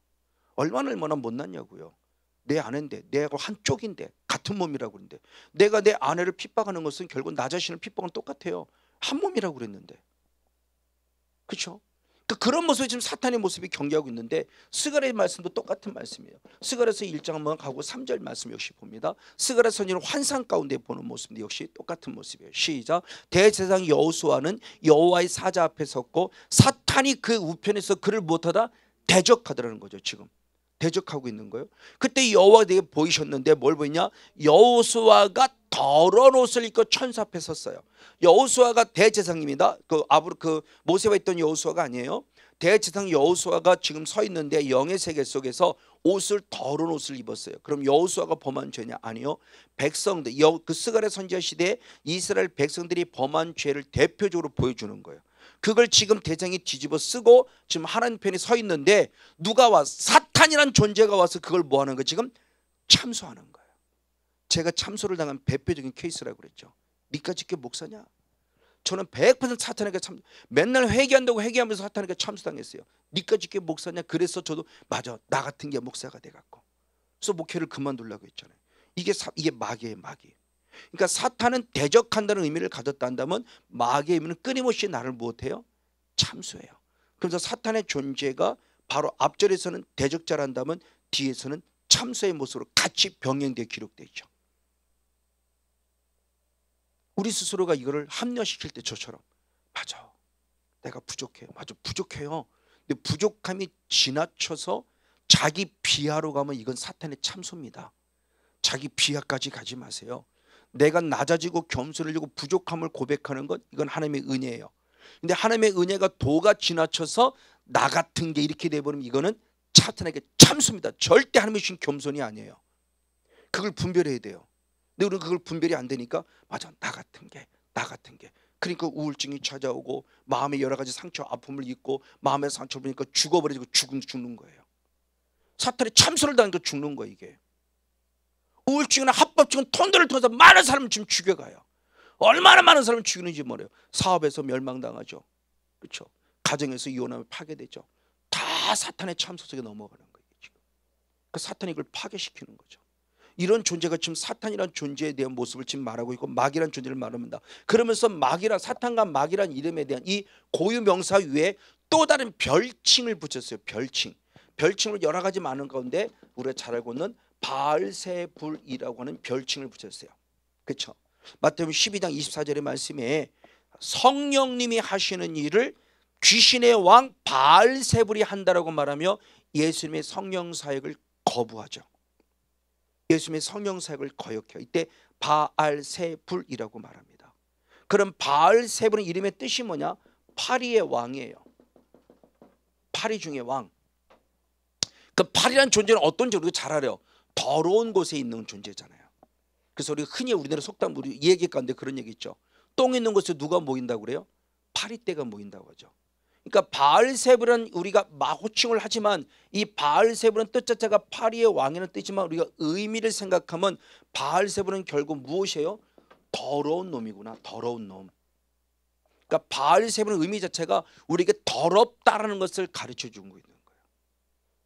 얼마나 못났냐고요. 내 아내인데 내가 한쪽인데 같은 몸이라고 그러는데 내가 내 아내를 핍박하는 것은 결국 나 자신을 핍박은 똑같아요. 한 몸이라고 그랬는데 그렇죠? 그런 모습이 지금 사탄의 모습이 경계하고 있는데 스가랴의 말씀도 똑같은 말씀이에요. 스가랴서 1장 한번 가고 3절 말씀 역시 봅니다. 스가랴 선지는 환상 가운데 보는 모습인데 역시 똑같은 모습이에요. 시작. 대제사장 여호수아는 여호와의 사자 앞에 섰고 사탄이 그 우편에서 그를 무엇하다? 대적하더라는 거죠. 지금 대적하고 있는 거예요. 그때 여호와가 내게 보이셨는데 뭘 보이냐? 여호수아가 더러운 옷을 입고 천사 앞에 섰어요. 여호수아가 대제사장입니다. 그 모세가 있던 여호수아가 아니에요. 대제사장 여호수아가 지금 서 있는데 영의 세계 속에서 더러운 옷을 입었어요. 그럼 여호수아가 범한 죄냐? 아니요. 백성들 그 스가랴 선지자 시대에 이스라엘 백성들이 범한 죄를 대표적으로 보여주는 거예요. 그걸 지금 대장이 뒤집어 쓰고 지금 하나님 편에 서 있는데 누가 와? 사탄이란 존재가 와서 그걸 뭐 하는 거예요? 지금 참소하는 거예요. 제가 참소를 당한 대표적인 케이스라고 그랬죠. 니까 짓게 목사냐? 저는 100% 사탄에게 맨날 회개한다고 회개하면서 사탄에게 참소당했어요. 니까 짓게 목사냐? 그래서 저도 맞아 나 같은 게 목사가 돼갖고 그래서 목회를 그만두려고 했잖아요. 이게 마귀예요. 마귀. 그러니까 사탄은 대적한다는 의미를 가졌다 한다면 마귀의 의미는 끊임없이 나를 무엇해요? 참소해요. 그래서 사탄의 존재가 바로 앞절에서는 대적자라 한다면 뒤에서는 참소의 모습으로 같이 병행되어 기록되어 있죠. 우리 스스로가 이거를 합리화시킬 때 저처럼 맞아, 내가 부족해요. 맞아, 부족해요. 근데 부족함이 지나쳐서 자기 비하로 가면 이건 사탄의 참소입니다. 자기 비하까지 가지 마세요. 내가 낮아지고 겸손해지고 부족함을 고백하는 것, 이건 하나님의 은혜예요. 근데 하나님의 은혜가 도가 지나쳐서 나 같은 게 이렇게 돼버리면 이거는 사탄에게 참소입니다. 절대 하나님이 주신 겸손이 아니에요. 그걸 분별해야 돼요. 근데 우리는 그걸 분별이 안 되니까 맞아, 나 같은 게. 그러니까 우울증이 찾아오고 마음에 여러 가지 상처 아픔을 입고 마음의 상처를 보니까 죽어버리고 죽는 거예요. 사탄의 참소를 당하니까 죽는 거예요. 이게 우울증이나 합법증은 톤들을 통해서 많은 사람을 지금 죽여가요. 얼마나 많은 사람을 죽이는지 몰라요. 사업에서 멸망당하죠. 그렇죠. 가정에서 이혼하면 파괴되죠. 다 사탄의 참소 속에 넘어가는 거예요. 지금 그 사탄이 이걸 파괴시키는 거죠. 이런 존재가 지금 사탄이라는 존재에 대한 모습을 지금 말하고 있고 마귀라는 존재를 말합니다. 그러면서 마귀란, 사탄과 마귀란 이름에 대한 이 고유 명사 위에 또 다른 별칭을 붙였어요. 별칭을 여러 가지 많은 가운데 우리가 잘 알고 있는 바알세불이라고 하는 별칭을 붙였어요. 그렇죠. 마태복음 12장 24절의 말씀에 성령님이 하시는 일을 귀신의 왕 바알세불이 한다라고 말하며 예수님의 성령 사역을 거부하죠. 예수님의 성령 사역을 거역해요. 이때 바알세불이라고 말합니다. 그럼 바알세불은 이름의 뜻이 뭐냐? 파리의 왕이에요. 파리 중의 왕. 그 파리라는 존재는 어떤지 우리가 잘 알아요. 더러운 곳에 있는 존재잖아요. 그래서 우리 흔히 우리나라 속담 우리 얘기 가운데 그런 얘기 있죠. 똥 있는 곳에 누가 모인다고 그래요? 파리떼가 모인다고 하죠. 그러니까 바알세불은 우리가 호칭을 하지만 이 바알세불은 뜻 자체가 파리의 왕이라는 뜻이지만 우리가 의미를 생각하면 바알세불은 결국 무엇이에요? 더러운 놈이구나. 더러운 놈. 그러니까 바알세불의 의미 자체가 우리에게 더럽다라는 것을 가르쳐 주고 있는 거예요.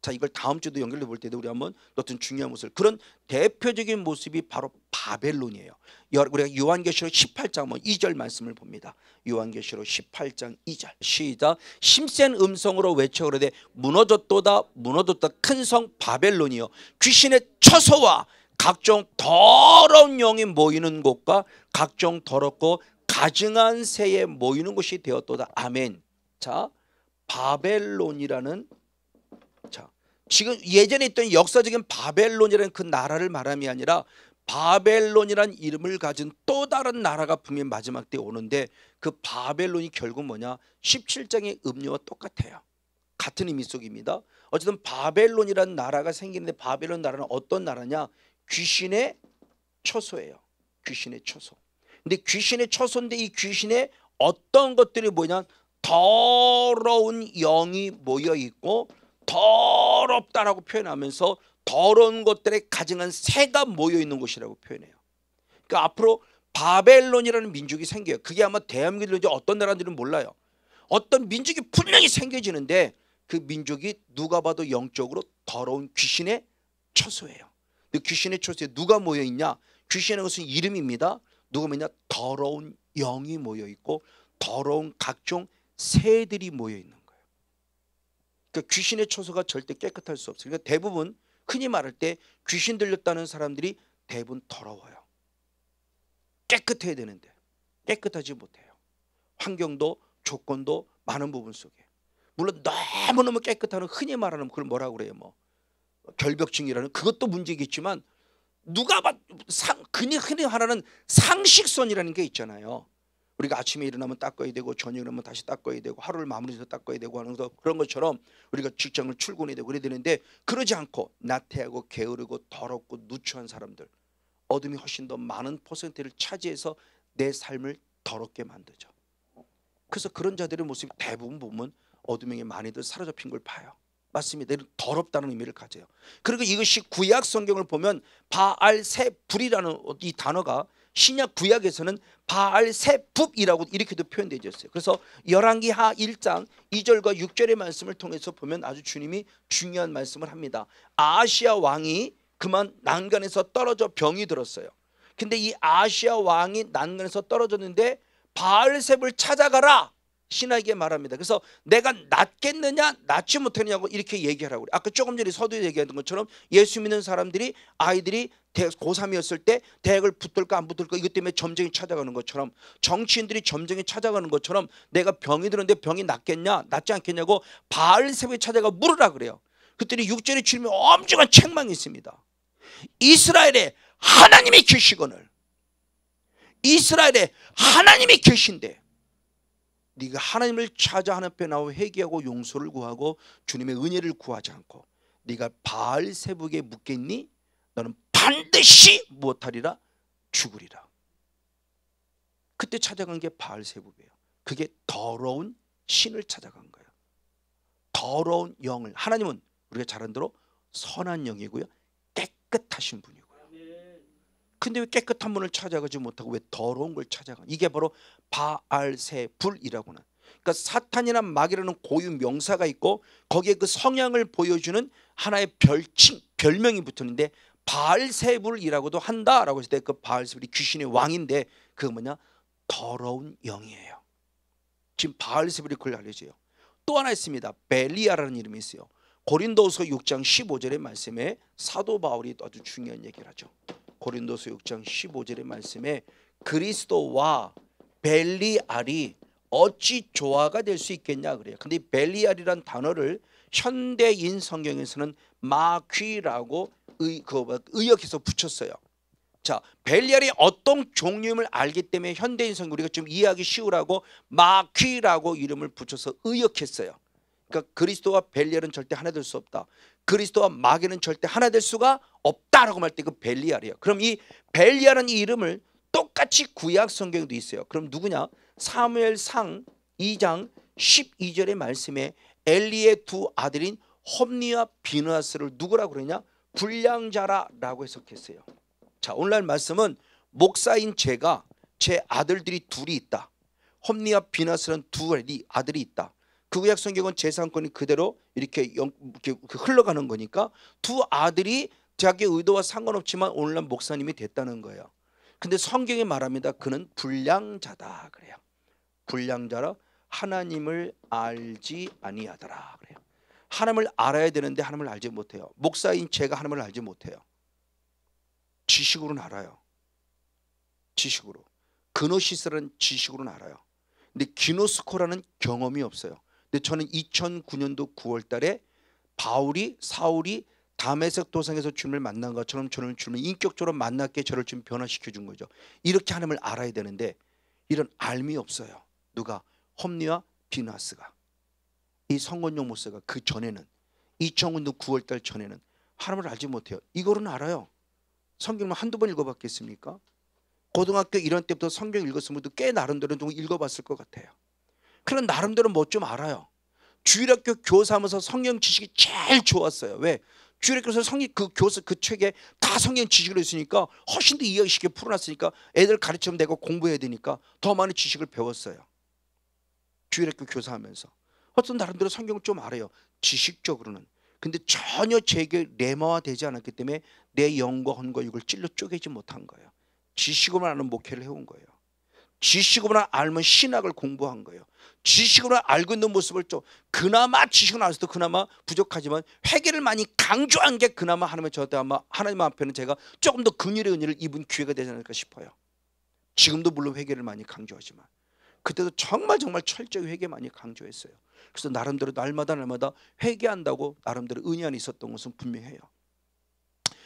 자, 이걸 다음 주도 연결해 볼 때도 우리 한번 어떤 중요한 모습을, 그런 대표적인 모습이 바로 바벨론이에요. 우리가 요한계시록 18장 2절 말씀을 봅니다. 요한계시록 18장 2절 시작. 힘센 음성으로 외쳐 그러되 무너졌도다 무너졌다 큰 성 바벨론이여 귀신의 처소와 각종 더러운 영이 모이는 곳과 각종 더럽고 가증한 새에 모이는 곳이 되었도다. 아멘. 자, 바벨론이라는, 자, 지금 예전에 있던 역사적인 바벨론이라는 그 나라를 말함이 아니라 바벨론이라는 이름을 가진 또 다른 나라가 분명히 마지막 때에 오는데 그 바벨론이 결국 뭐냐? 17장의 음료와 똑같아요. 같은 의미 속입니다. 어쨌든 바벨론이라는 나라가 생기는데 바벨론 나라는 어떤 나라냐? 귀신의 처소예요. 귀신의 처소. 근데 귀신의 처소인데 이 귀신의 어떤 것들이 뭐냐? 더러운 영이 모여 있고 더럽다라고 표현하면서 더러운 것들에 가증한 새가 모여 있는 곳이라고 표현해요. 그러니까 앞으로 바벨론이라는 민족이 생겨요. 그게 아마 대한민국인지 어떤 나라인지는 몰라요. 어떤 민족이 분명히 생겨지는데 그 민족이 누가 봐도 영적으로 더러운 귀신의 처소예요. 근데 귀신의 처소에 누가 모여 있냐? 귀신의 것은 이름입니다. 누가 뭐냐? 더러운 영이 모여 있고 더러운 각종 새들이 모여 있는 거예요. 그러니까 귀신의 처소가 절대 깨끗할 수 없어요. 그러니까 대부분 흔히 말할 때 귀신 들렸다는 사람들이 대부분 더러워요. 깨끗해야 되는데 깨끗하지 못해요. 환경도 조건도 많은 부분 속에. 물론 너무너무 깨끗한, 흔히 말하는 그걸 뭐라고 그래요? 뭐 결벽증이라는, 그것도 문제겠지만 누가 봐 흔히 하라는 상식선이라는 게 있잖아요. 우리가 아침에 일어나면 닦아야 되고 저녁에 일어나면 다시 닦아야 되고 하루를 마무리해서 닦아야 되고 하는 그런 것처럼 우리가 직장을 출근해야 되고 그래야 되는데 그러지 않고 나태하고 게으르고 더럽고 누추한 사람들, 어둠이 훨씬 더 많은 퍼센트를 차지해서 내 삶을 더럽게 만들죠. 그래서 그런 자들의 모습이 대부분 보면 어둠에 많이들 사로잡힌 걸 봐요. 맞습니다. 더럽다는 의미를 가져요. 그리고 이것이 구약 성경을 보면 바알세불이라는 이 단어가 신약 구약에서는 바알세붑이라고 이렇게도 표현되어 있어요. 그래서 열왕기하 1장 2절과 6절의 말씀을 통해서 보면 아주 주님이 중요한 말씀을 합니다. 아하시야 왕이 그만 난간에서 떨어져 병이 들었어요. 근데 이 아하시야 왕이 난간에서 떨어졌는데 바알세불 찾아가라. 신하에게 말합니다. 그래서 내가 낫겠느냐 낫지 못하느냐고 이렇게 얘기하라고 그래요. 아까 조금 전에 서두에 얘기했던 것처럼 예수 믿는 사람들이 아이들이 고3이었을 때 대학을 붙을까 안 붙을까 이것 때문에 점쟁이 찾아가는 것처럼 정치인들이 점쟁이 찾아가는 것처럼 내가 병이 들었는데 병이 낫겠냐 낫지 않겠냐고 바알세부에 찾아가 물으라 그래요. 그때는 6절의 주님이 엄청난 책망이 있습니다. 이스라엘에 하나님이 계시거늘 이스라엘에 하나님이 계신데 네가 하나님을 찾아 하나님 앞에 나와 회개하고 용서를 구하고 주님의 은혜를 구하지 않고 네가 바알세부에 묻겠니? 너는 반드시 무엇하리라? 죽으리라. 그때 찾아간 게 바알세부예요. 그게 더러운 신을 찾아간 거예요. 더러운 영을. 하나님은 우리가 잘 아는 대로 선한 영이고요 깨끗하신 분이고요. 근데 왜 깨끗한 분을 찾아가지 못하고 왜 더러운 걸 찾아가? 이게 바로 바알세불이라고 하는, 그러니까 사탄이나 마귀라는 고유 명사가 있고 거기에 그 성향을 보여주는 하나의 별칭 별명이 붙었는데 바알세불이라고도 한다라고 했을 때 그 바알세불이 귀신의 왕인데 그거 뭐냐? 더러운 영이에요. 지금 바알세불이 그걸 알려줘요. 또 하나 있습니다. 벨리아라는 이름이 있어요. 고린도서 6장 15절의 말씀에 사도 바울이 아주 중요한 얘기를 하죠. 고린도서 6장 15절의 말씀에 그리스도와 벨리알이 어찌 조화가 될 수 있겠냐 그래요. 근데 벨리알이란 단어를 현대인 성경에서는 마귀라고 의역해서 붙였어요. 자, 벨리알이 어떤 종류임을 알기 때문에 현대인 성경 우리가 좀 이해하기 쉬우라고 마귀라고 이름을 붙여서 의역했어요. 그러니까 그리스도와 벨리알은 절대 하나 될 수 없다. 그리스도와 마귀는 절대 하나 될 수가 없다라고 말 때 그 벨리알이에요. 그럼 이 벨리알은 이 이름을 똑같이 구약 성경에도 있어요. 그럼 누구냐? 사무엘상 2장 12절의 말씀에 엘리의 두 아들인 홈니와 비느하스를 누구라고 그러냐? 불량자라고 해석했어요. 자, 오늘날 말씀은 목사인 제가 제 아들들이 둘이 있다. 홈니와 비느하스는 두 아들이 있다. 그 구약 성경은 재산권이 그대로 이렇게 흘러가는 거니까 두 아들이 자기 의도와 상관없지만 오늘날 목사님이 됐다는 거예요. 근데 성경이 말합니다. 그는 불량자다 그래요. 불량자라 하나님을 알지 아니하더라 그래요. 하나님을 알아야 되는데 하나님을 알지 못해요. 목사인 제가 하나님을 알지 못해요. 지식으로는 알아요. 지식으로. 그노시스라는 지식으로는 알아요. 근데 기노스코라는 경험이 없어요. 근데 저는 2009년도 9월 달에 사울이 다메섹 도상에서 주님을 만난 것처럼 저는 주님을 인격적으로 만났기에 저를 좀 변화시켜 준 거죠. 이렇게 하나님을 알아야 되는데 이런 알미 없어요. 누가? 홈니와 비느하스가. 이 성건용 목사가 그 전에는 2009년도 9월 달 전에는 하나님을 알지 못해요. 이거는 알아요. 성경만 한두 번 읽어봤겠습니까? 고등학교 1학년 때부터 성경 읽었으면 꽤 나름대로 좀 읽어봤을 것 같아요. 그런 나름대로 뭐 좀 알아요. 주일학교 교사하면서 성경 지식이 제일 좋았어요. 왜? 주일학교에서 성경 그 책에 다 성경 지식을 했으니까 훨씬 더 이해하기 쉽게 풀어놨으니까 애들 가르치면 되고 공부해야 되니까 더 많은 지식을 배웠어요. 주일학교 교사하면서 어떤 나름대로 성경을 좀 알아요. 지식적으로는. 근데 전혀 제게 레마화되지 않았기 때문에 내 영과 혼과 육을 찔러 쪼개지 못한 거예요. 지식으로만 아는 목회를 해온 거예요. 지식으로만 알면 신학을 공부한 거예요. 지식으로 알고 있는 모습을 좀 그나마 지식은 알아서도 그나마 부족하지만 회개를 많이 강조한 게 그나마 하나님 앞에는 제가 조금 더 긍휼의 은혜를 입은 기회가 되지 않을까 싶어요. 지금도 물론 회개를 많이 강조하지만 그때도 정말 철저히 회개 많이 강조했어요. 그래서 나름대로 날마다 회개한다고 나름대로 은혜 안에 있었던 것은 분명해요.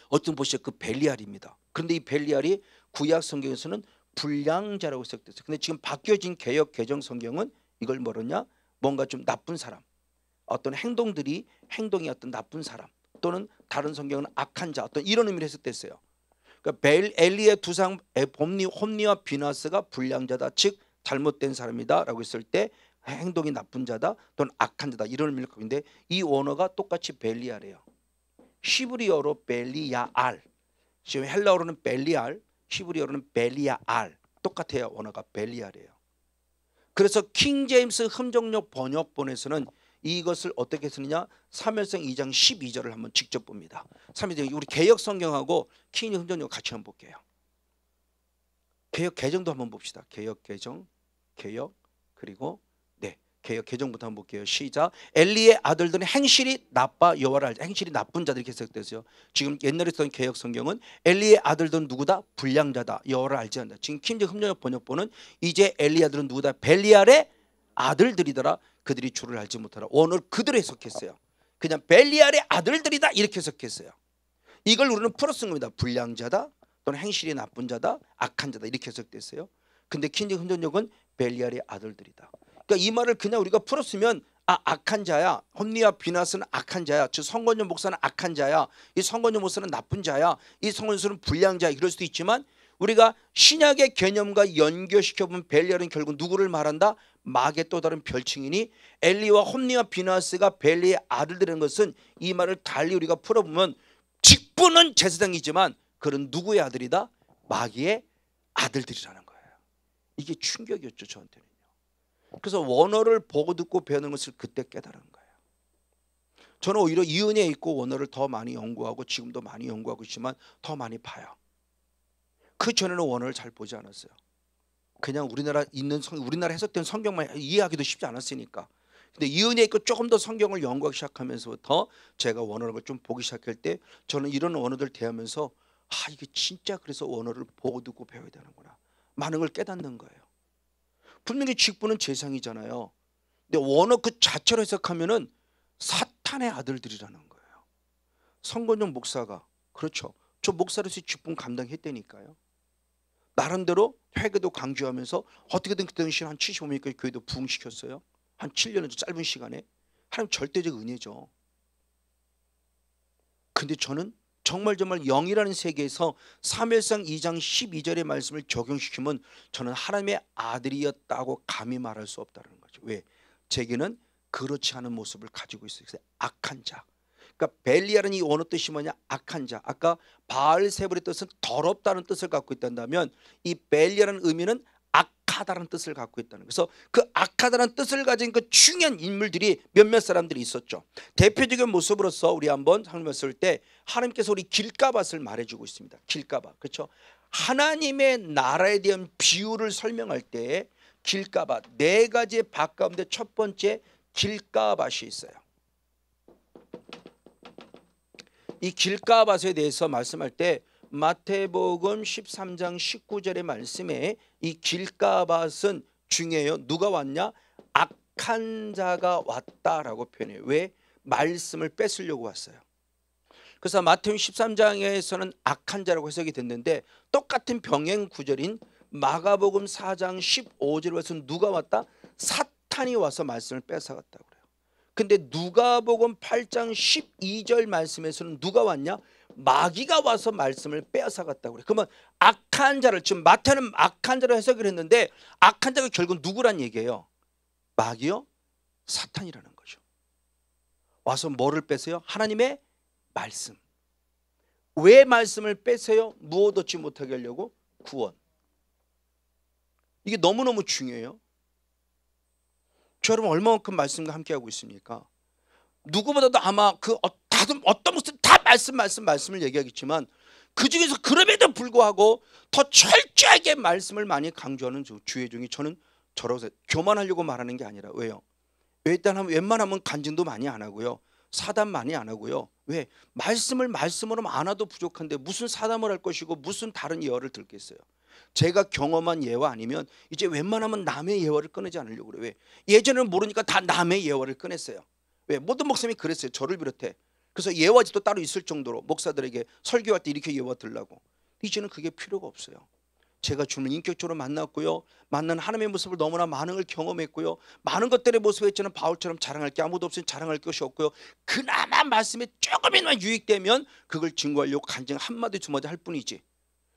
어떤 보시죠. 그 벨리알입니다. 그런데 이 벨리알이 구약 성경에서는 불량자라고 해석됐어요. 근데 지금 바뀌어진 개역 개정 성경은 이걸 뭐랬냐? 뭔가 좀 나쁜 사람, 어떤 행동이 어떤 나쁜 사람, 또는 다른 성경은 악한 자, 어떤 이런 의미로 해석됐어요. 그러니까 엘리의 두상 홈니와 비느하스가 불량자다, 즉 잘못된 사람이다라고 했을 때 행동이 나쁜 자다 또는 악한 자다 이런 의미를 갖고 있는데 이 원어가 똑같이 벨리알이에요. 히브리어로 벨리야알, 지금 헬라어로는 벨리알, 히브리어로는 벨리야알, 똑같아요. 원어가 벨리알이에요. 그래서 킹제임스 흠정역 번역본에서는 이것을 어떻게 쓰느냐? 사무엘상 2장 12절을 한번 직접 봅니다. 우리 개역 성경하고 킹 흠정역 같이 한번 볼게요. 개역 개정도 한번 봅시다. 개역 개정, 개역, 그리고 개정부터 한번 볼게요. 시작. 엘리의 아들들은 행실이 나빠 여호와를 알지. 행실이 나쁜 자들이 해석됐어요. 지금 옛날에 쓰던 개역 성경은 엘리의 아들들은 누구다? 불량자다. 여호와를 알지 않는다. 지금 킹제임스 흡력역 번역본은 이제 엘리의 아들은 누구다? 벨리알의 아들들이더라. 그들이 주를 알지 못하라. 원어를 그대로 해석했어요. 그냥 벨리알의 아들들이다 이렇게 해석했어요. 이걸 우리는 풀어 쓴 겁니다. 불량자다 또는 행실이 나쁜 자다, 악한 자다 이렇게 해석됐어요. 근데 킹제임스 흡력역은 벨리알의 아들들이다. 그러니까 이 말을 그냥 우리가 풀었으면 악한 자야. 홈리와 비나스는 악한 자야. 즉 성건전 목사는 악한 자야. 이 성건전 목사는 나쁜 자야. 이 성건전 목사는 불량자야. 이럴 수도 있지만 우리가 신약의 개념과 연결시켜보면 벨리알은 결국 누구를 말한다? 마귀의 또 다른 별칭이니 엘리와 홈리와 비나스가 벨리의 아들들인 것은 이 말을 달리 우리가 풀어보면 직분은 제사장이지만 그런 누구의 아들이다? 마귀의 아들들이라는 거예요. 이게 충격이었죠 저한테는. 그래서 원어를 보고 듣고 배우는 것을 그때 깨달은 거예요. 저는 오히려 이 은혜에 있고 원어를 더 많이 연구하고 지금도 많이 연구하고 있지만 더 많이 봐요. 그 전에는 원어를 잘 보지 않았어요. 그냥 우리나라 해석된 성경만 이해하기도 쉽지 않았으니까. 근데 이 은혜에 있고 조금 더 성경을 연구하기 시작하면서부터 제가 원어를 좀 보기 시작할 때 저는 이런 원어들 대하면서 이게 진짜 그래서 원어를 보고 듣고 배워야 되는구나. 많은 걸 깨닫는 거예요. 분명히 직분은 제상이잖아요. 근데 원어 그 자체로 해석하면은 사탄의 아들들이라는 거예요. 성건용 목사가 그렇죠. 저 목사로서 직분 감당했다니까요. 나름대로 회개도 강조하면서 어떻게든 그 당시 한 75명까지 교회도 부흥시켰어요. 한 7년의 짧은 시간에. 하나님 절대적 은혜죠. 근데 저는 정말 영이라는 세계에서 사무엘상 2장 12절의 말씀을 적용시키면 저는 하나님의 아들이었다고 감히 말할 수 없다는 거죠. 왜? 제게는 그렇지 않은 모습을 가지고 있어요. 악한 자. 그러니까 벨리알은 이 원어 뜻이 뭐냐? 악한 자. 아까 바알세불의 뜻은 더럽다는 뜻을 갖고 있다면 이 벨리알은 의미는 악하다는 뜻을 갖고 있다는 거예요. 그래서 그 악하다는 뜻을 가진 그 중요한 인물들이 몇몇 사람들이 있었죠. 대표적인 모습으로서 우리 한번 설명했을 때 하나님께서 우리 길가밭을 말해주고 있습니다. 길가밭, 그렇죠? 하나님의 나라에 대한 비유를 설명할 때 길가밭, 네 가지의 밭 가운데 첫 번째 길가밭이 있어요. 이 길가밭에 대해서 말씀할 때 마태복음 13장 19절의 말씀에 이 길가밭은 중요해요. 누가 왔냐? 악한 자가 왔다라고 표현해요. 왜? 말씀을 뺏으려고 왔어요. 그래서 마태복음 13장에서는 악한 자라고 해석이 됐는데 똑같은 병행 구절인 마가복음 4장 15절에서는 누가 왔다? 사탄이 와서 말씀을 뺏어갔다고 그래요. 근데 누가복음 8장 12절 말씀에서는 누가 왔냐? 마귀가 와서 말씀을 빼앗아갔다고 그래요. 그러면 악한 자를, 지금 마태는 악한 자로 해석을 했는데 악한 자가 결국 누구란 얘기예요? 마귀요? 사탄이라는 거죠. 와서 뭐를 뺏어요? 하나님의 말씀. 왜 말씀을 뺏어요? 무엇 얻지 못하게 하려고? 구원. 이게 너무너무 중요해요. 저 여러분 얼마만큼 말씀과 함께하고 있습니까? 누구보다도 아마 어떤 모습 다 말씀을 얘기하겠지만 그중에서 그럼에도 불구하고 더 철저하게 말씀을 많이 강조하는 주의 중에 저는 저러고 교만하려고 말하는 게 아니라 왜요? 웬만하면 간증도 많이 안 하고요. 사담 많이 안 하고요. 왜? 말씀으로 안 와도 부족한데 무슨 사담을 할 것이고 무슨 다른 예화를 들겠어요. 제가 경험한 예화 아니면 이제 웬만하면 남의 예화를 꺼내지 않으려고 그래요. 왜? 예전에는 모르니까 다 남의 예화를 꺼냈어요. 왜? 모든 목사님이 그랬어요. 저를 비롯해. 그래서 예화지도 따로 있을 정도로 목사들에게 설교할 때 이렇게 예화 들라고. 이제는 그게 필요가 없어요. 제가 주님을 인격적으로 만났고요. 만난 하나님의 모습을 너무나 많은 걸 경험했고요. 많은 것들의 모습에 저는 바울처럼 자랑할 게 아무도 없으니 자랑할 것이 없고요. 그나마 말씀에 조금이나마 유익되면 그걸 증거하려고 간증 한마디 두마디 할 뿐이지.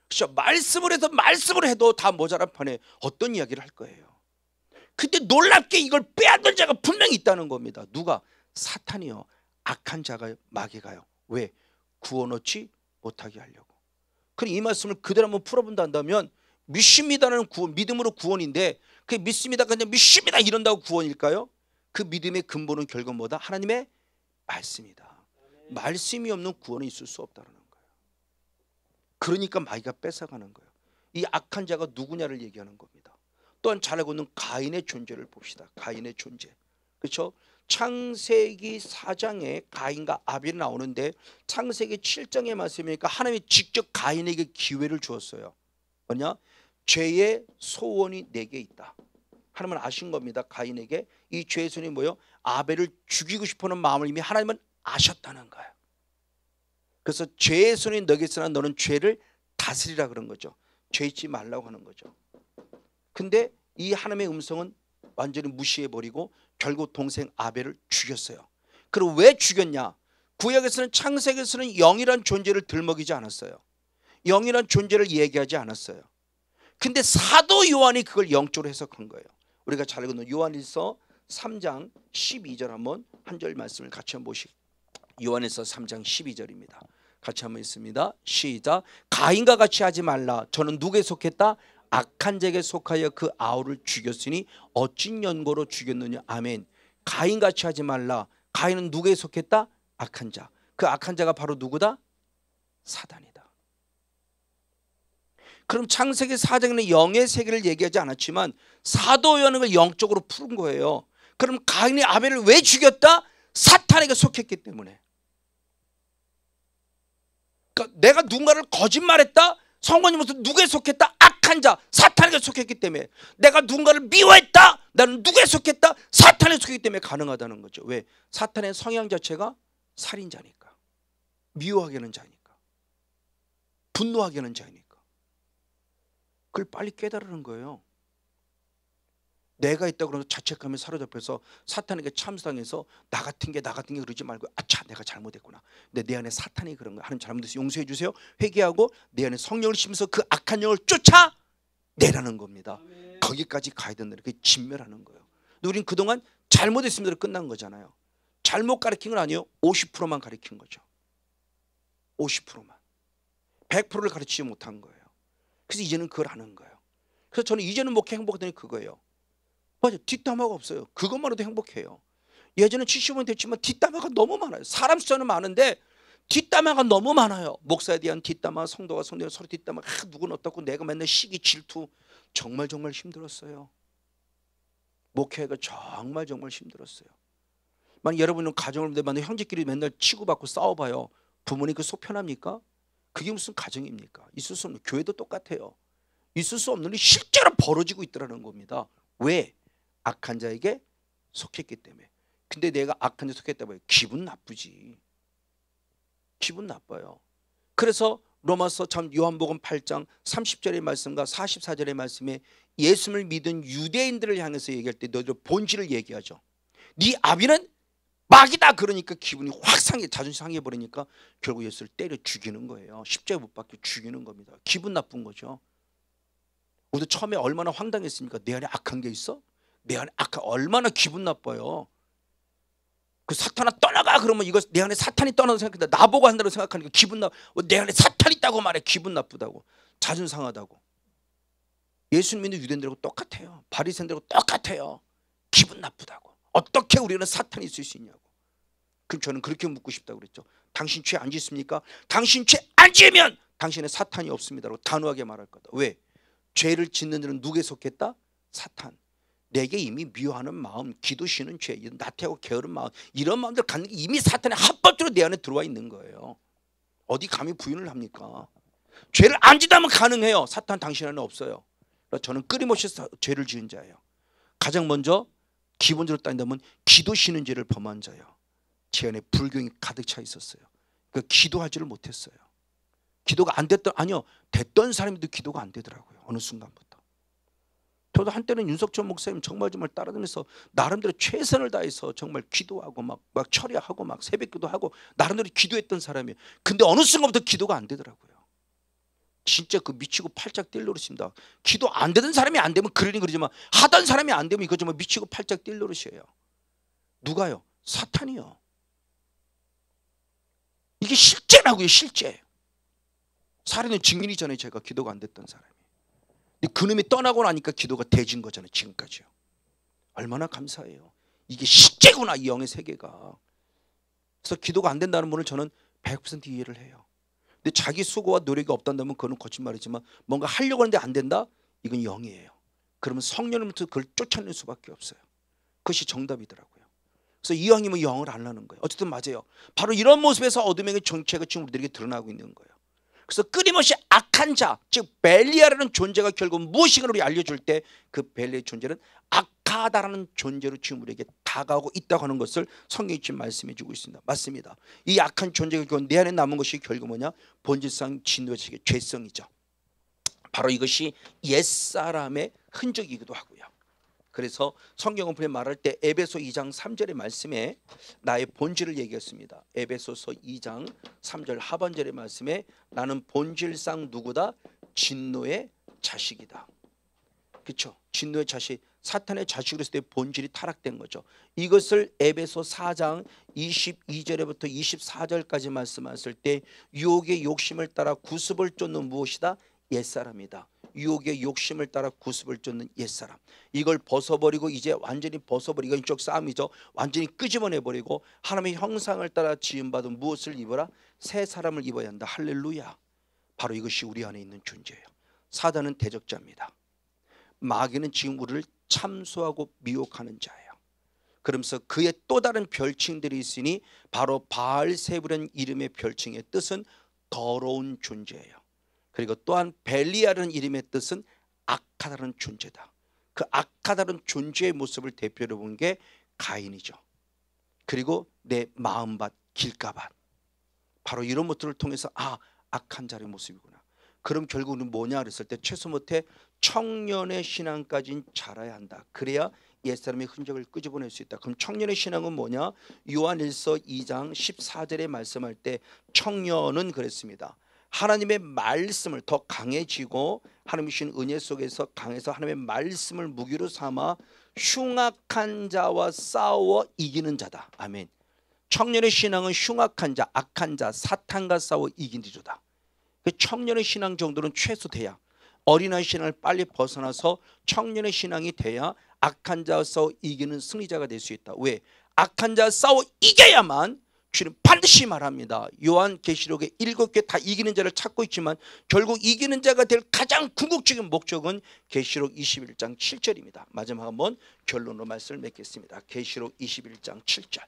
그렇죠? 말씀을 해도 다 모자란 판에 어떤 이야기를 할 거예요. 근데 놀랍게 이걸 빼앗는 자가 분명히 있다는 겁니다. 누가? 사탄이요. 악한 자가 마귀가요. 왜? 구원 얻지 못하게 하려고. 그럼 이 말씀을 그대로 한번 풀어본다 한다면 믿습니다는 구원, 믿음으로 구원인데 그 믿습니다 그냥 믿습니다 이런다고 구원일까요? 그 믿음의 근본은 결국 뭐다? 하나님의 말씀이다. 말씀이 없는 구원은 있을 수 없다는 거예요. 그러니까 마귀가 뺏어가는 거예요. 이 악한 자가 누구냐를 얘기하는 겁니다. 또한 잘 알고 있는 가인의 존재를 봅시다. 가인의 존재. 그렇죠? 창세기 4장에 가인과 아벨이 나오는데 창세기 7장의 말씀이니까 하나님이 직접 가인에게 기회를 주었어요. 뭐냐? 죄의 소원이 내게 있다. 하나님은 아신 겁니다. 가인에게 이 죄의 소원이 뭐예요? 아벨을 죽이고 싶어하는 마음을 이미 하나님은 아셨다는 거예요. 그래서 죄의 소원이 너에게 있으나 너는 죄를 다스리라 그런 거죠. 죄 짓지 말라고 하는 거죠. 근데 이 하나님의 음성은 완전히 무시해버리고 결국 동생 아벨을 죽였어요. 그리고 왜 죽였냐? 구약에서는 창세기에서는 영이란 존재를 들먹이지 않았어요. 영이란 존재를 얘기하지 않았어요. 근데 사도 요한이 그걸 영적으로 해석한 거예요. 우리가 잘 알고 있는 요한일서 3장 12절 한번 한 절 말씀을 같이 한번 보시죠. 요한일서 3장 12절입니다. 같이 한번 있습니다. 시작. 가인과 같이 하지 말라. 저는 누구에 속했다? 악한 자에게 속하여 그 아우를 죽였으니 어찐 연고로 죽였느냐. 아멘. 가인같이 하지 말라. 가인은 누구에 속했다? 악한 자. 그 악한 자가 바로 누구다? 사단이다. 그럼 창세기 4장에는 영의 세계를 얘기하지 않았지만 사도 요한은 영적으로 푸른 거예요. 그럼 가인이 아벨을 왜 죽였다? 사탄에게 속했기 때문에. 그러니까 내가 누군가를 거짓말했다? 성관님으로서 누구에 속했다? 악한 자, 사탄에게 속했기 때문에. 내가 누군가를 미워했다? 나는 누구에 속했다? 사탄에 속했기 때문에 가능하다는 거죠. 왜? 사탄의 성향 자체가 살인자니까, 미워하게 하는 자니까, 분노하게 하는 자니까. 그걸 빨리 깨달으는 거예요. 내가 있다고 그러면서 자책하며 사로잡혀서 사탄에게 참상해서 나 같은 게 그러지 말고 아차 내가 잘못했구나. 근데 내 안에 사탄이 그런 거야. 하나님 잘못해서 용서해 주세요. 회개하고 내 안에 성령을 심어서 그 악한 영을 쫓아내라는 겁니다. 아멘. 거기까지 가야 된다. 그게 진멸하는 거예요. 근데 우린 그동안 잘못했습니다. 끝난 거잖아요. 잘못 가르친 건 아니에요. 50%만 가르친 거죠. 50%만. 100%를 가르치지 못한 거예요. 그래서 이제는 그걸 아는 거예요. 그래서 저는 이제는 목회 행복하더니 그거예요. 맞아요. 뒷담화가 없어요. 그것만으로도 행복해요. 예전에 70원 됐지만 뒷담화가 너무 많아요. 사람 숫자는 많은데 뒷담화가 너무 많아요. 목사에 대한 뒷담화, 성도가 성도가 서로 뒷담화. 누구는 어떻고 내가 맨날 시기 질투. 정말 힘들었어요. 목회가 정말 힘들었어요. 만약 여러분은 가정을 만약 형제끼리 맨날 치고받고 싸워봐요. 부모님 그 속 편합니까? 그게 무슨 가정입니까? 있을 수 없는, 교회도 똑같아요. 있을 수 없는 일이 실제로 벌어지고 있더라는 겁니다. 왜? 악한 자에게 속했기 때문에. 근데 내가 악한 자에 속했다고 해요. 기분 나쁘지. 기분 나빠요. 그래서 로마서 참 요한복음 8장 30절의 말씀과 44절의 말씀에 예수를 믿은 유대인들을 향해서 얘기할 때 너희들 본질을 얘기하죠. 네 아비는 막이다 그러니까 기분이 확 상해, 자존심 상해버리니까 결국 예수를 때려 죽이는 거예요. 십자가에 못 박혀 죽이는 겁니다. 기분 나쁜 거죠. 우리도 처음에 얼마나 황당했습니까? 내 안에 악한 게 있어? 내 안에 얼마나 기분 나빠요. 그 사탄아 떠나가 그러면 이거 내 안에 사탄이 떠나서 생각한다. 나보고 한다고 생각하니까 기분 내 안에 사탄이 있다고 말해. 기분 나쁘다고, 자존심 상하다고. 예수님 믿는 유대인들하고 똑같아요. 바리새인들하고 똑같아요. 기분 나쁘다고. 어떻게 우리는 사탄이 있을 수 있냐고. 그럼 저는 그렇게 묻고 싶다고 그랬죠. 당신 죄 안 짓습니까? 당신 죄 안 지으면 당신의 사탄이 없습니다라고 단호하게 말할 거다. 왜? 죄를 짓는 자는 누구에 속했다? 사탄. 내게 이미 미워하는 마음, 기도 쉬는 죄, 나태하고 게으른 마음, 이런 마음들 갖는 게 이미 사탄의 합법적으로 내 안에 들어와 있는 거예요. 어디 감히 부인을 합니까? 죄를 안 짓다면 가능해요. 사탄 당신 안에 없어요. 저는 끊임없이 죄를 지은 자예요. 가장 먼저 기본적으로 따진다면 기도 쉬는 죄를 범한 자예요. 제 안에 불경이 가득 차 있었어요. 그러니까 기도하지를 못했어요. 기도가 안 됐던, 아니요, 됐던 사람도 기도가 안 되더라고요. 어느 순간부터. 저도 한때는 윤석천 목사님 정말 따라다니면서 나름대로 최선을 다해서 정말 기도하고 막 철야하고 막 새벽기도 하고 나름대로 기도했던 사람이에요. 근데 어느 순간부터 기도가 안 되더라고요. 진짜 그 미치고 팔짝 뛸 노릇입니다. 기도 안 되던 사람이 안 되면 그러지만 하던 사람이 안 되면 이거 정말 미치고 팔짝 뛸 노릇이에요. 누가요? 사탄이요. 이게 실제라고요. 실제. 살인은 증인이잖아요. 제가 기도가 안 됐던 사람이. 근데 그놈이 떠나고 나니까 기도가 돼진 거잖아요. 지금까지요. 얼마나 감사해요. 이게 실제구나, 이 영의 세계가. 그래서 기도가 안 된다는 분을 저는 100% 이해를 해요. 근데 자기 수고와 노력이 없단다면 그건 거짓말이지만 뭔가 하려고 하는데 안 된다? 이건 영이에요. 그러면 성령으로부터 그걸 쫓아낼 수밖에 없어요. 그것이 정답이더라고요. 그래서 이왕이면 영을 안 하는 거예요. 어쨌든 맞아요. 바로 이런 모습에서 어둠의 정체가 지금 우리들에게 드러나고 있는 거예요. 그래서 끊임없이 악한 자, 즉 벨리아라는 존재가 결국 무엇인가 우리 알려줄 때 그 벨리아의 존재는 악하다라는 존재로 지금 우리에게 다가오고 있다고 하는 것을 성경이 지금 말씀해 주고 있습니다. 맞습니다. 이 악한 존재가 결국 내 안에 남은 것이 결국 뭐냐? 본질상 진노의식의 죄성이죠. 바로 이것이 옛사람의 흔적이기도 하고요. 그래서 성경은 분명히 말할 때 에베소 2장 3절의 말씀에 나의 본질을 얘기했습니다. 에베소서 2장 3절 하반절의 말씀에 나는 본질상 누구다? 진노의 자식이다. 그렇죠? 진노의 자식, 사탄의 자식으로 했을 때 본질이 타락된 거죠. 이것을 에베소 4장 22절부터 24절까지 말씀하실 때 유혹의 욕심을 따라 구습을 쫓는 무엇이다? 옛사람이다. 유혹의 욕심을 따라 구습을 쫓는 옛사람, 이걸 벗어버리고 이제 완전히 벗어버리고, 이쪽 싸움이죠. 완전히 끄집어내버리고 하나님의 형상을 따라 지음받은 무엇을 입어라? 새 사람을 입어야 한다. 할렐루야. 바로 이것이 우리 안에 있는 존재예요. 사단은 대적자입니다. 마귀는 지금 우리를 참소하고 미혹하는 자예요. 그러면서 그의 또 다른 별칭들이 있으니 바로 바알세불이라는 이름의 별칭의 뜻은 더러운 존재예요. 그리고 또한 벨리아라는 이름의 뜻은 악하다는 존재다. 그 악하다는 존재의 모습을 대표로 본 게 가인이죠. 그리고 내 마음밭, 길가밭, 바로 이런 모습을 통해서 악한 자의 모습이구나. 그럼 결국 우리는 뭐냐 그랬을 때 최소 못해 청년의 신앙까지는 자라야 한다. 그래야 옛사람의 흔적을 끄집어낼 수 있다. 그럼 청년의 신앙은 뭐냐? 요한일서 2장 14절에 말씀할 때 청년은 그랬습니다. 하나님의 말씀을 더 강해지고 하나님이 주신 은혜 속에서 강해서 하나님의 말씀을 무기로 삼아 흉악한 자와 싸워 이기는 자다. 아멘. 청년의 신앙은 흉악한 자, 악한 자, 사탄과 싸워 이기는 자다. 청년의 신앙 정도는 최소 돼야, 어린아이 신앙을 빨리 벗어나서 청년의 신앙이 돼야 악한 자와 싸워 이기는 승리자가 될 수 있다. 왜? 악한 자와 싸워 이겨야만, 주님 반드시 말합니다. 요한계시록에 7개 다 이기는 자를 찾고 있지만 결국 이기는 자가 될 가장 궁극적인 목적은 계시록 21장 7절입니다. 마지막 한번 결론으로 말씀을 맺겠습니다. 계시록 21장 7절.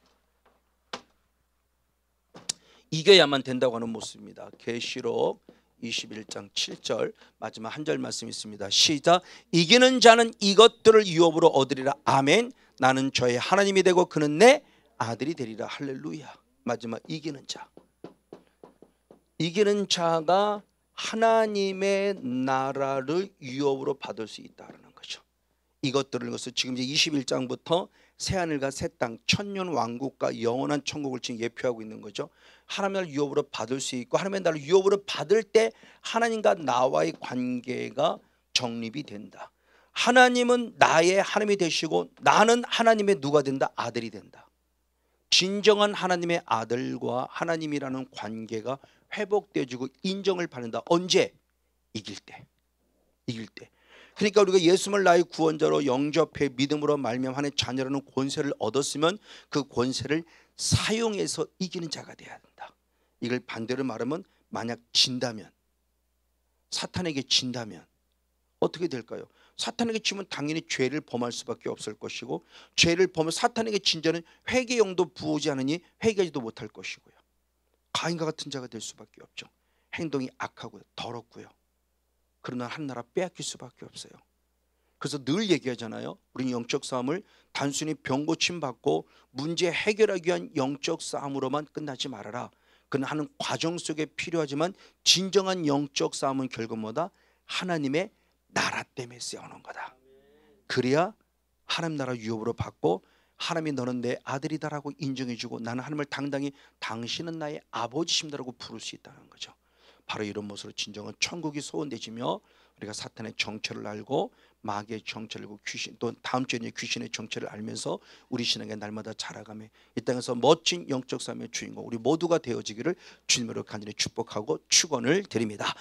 이겨야만 된다고 하는 모습입니다. 계시록 21장 7절 마지막 한 절 말씀 있습니다. 시작. 이기는 자는 이것들을 유업으로 얻으리라. 아멘. 나는 저의 하나님이 되고 그는 내 아들이 되리라. 할렐루야. 마지막 이기는 자. 이기는 자가 하나님의 나라를 유업으로 받을 수 있다는 거죠. 이것들을 지금 이제 21장부터 새하늘과 새 땅, 천년 왕국과 영원한 천국을 지금 예표하고 있는 거죠. 하나님의 나라를 유업으로 받을 수 있고, 하나님의 나라를 유업으로 받을 때 하나님과 나와의 관계가 정립이 된다. 하나님은 나의 하나님이 되시고 나는 하나님의 누가 된다? 아들이 된다. 진정한 하나님의 아들과 하나님이라는 관계가 회복되어지고 인정을 받는다. 언제? 이길 때. 이길 때. 그러니까 우리가 예수를 나의 구원자로 영접해 믿음으로 말미암아 하나님의 자녀라는 권세를 얻었으면 그 권세를 사용해서 이기는 자가 돼야 된다. 이걸 반대로 말하면 만약 진다면, 사탄에게 진다면 어떻게 될까요? 사탄에게 치면 당연히 죄를 범할 수밖에 없을 것이고, 죄를 범하면 사탄에게 진 자는 회개 영도 부어지 않으니 회개하지도 못할 것이고요. 가인과 같은 자가 될 수밖에 없죠. 행동이 악하고요, 더럽고요. 그러나 한 나라 빼앗길 수밖에 없어요. 그래서 늘 얘기하잖아요. 우리는 영적 싸움을 단순히 병 고침 받고 문제 해결하기 위한 영적 싸움으로만 끝나지 말아라. 그는 하는 과정 속에 필요하지만 진정한 영적 싸움은 결국 뭐다? 하나님의 나라 때문에 싸우는 거다. 그래야 하나님 나라 유업으로 받고 하나님이 너는 내 아들이다라고 인정해주고 나는 하나님을 당당히 당신은 나의 아버지십니다라고 부를 수 있다는 거죠. 바로 이런 모습으로 진정한 천국이 소원되지며 우리가 사탄의 정체를 알고 마귀의 정체를 알고 귀신, 또 다음 주에 귀신의 정체를 알면서 우리 신앙에 날마다 자라가며 이 땅에서 멋진 영적 삶의 주인공 우리 모두가 되어지기를 주님으로 간절히 축복하고 축원을 드립니다.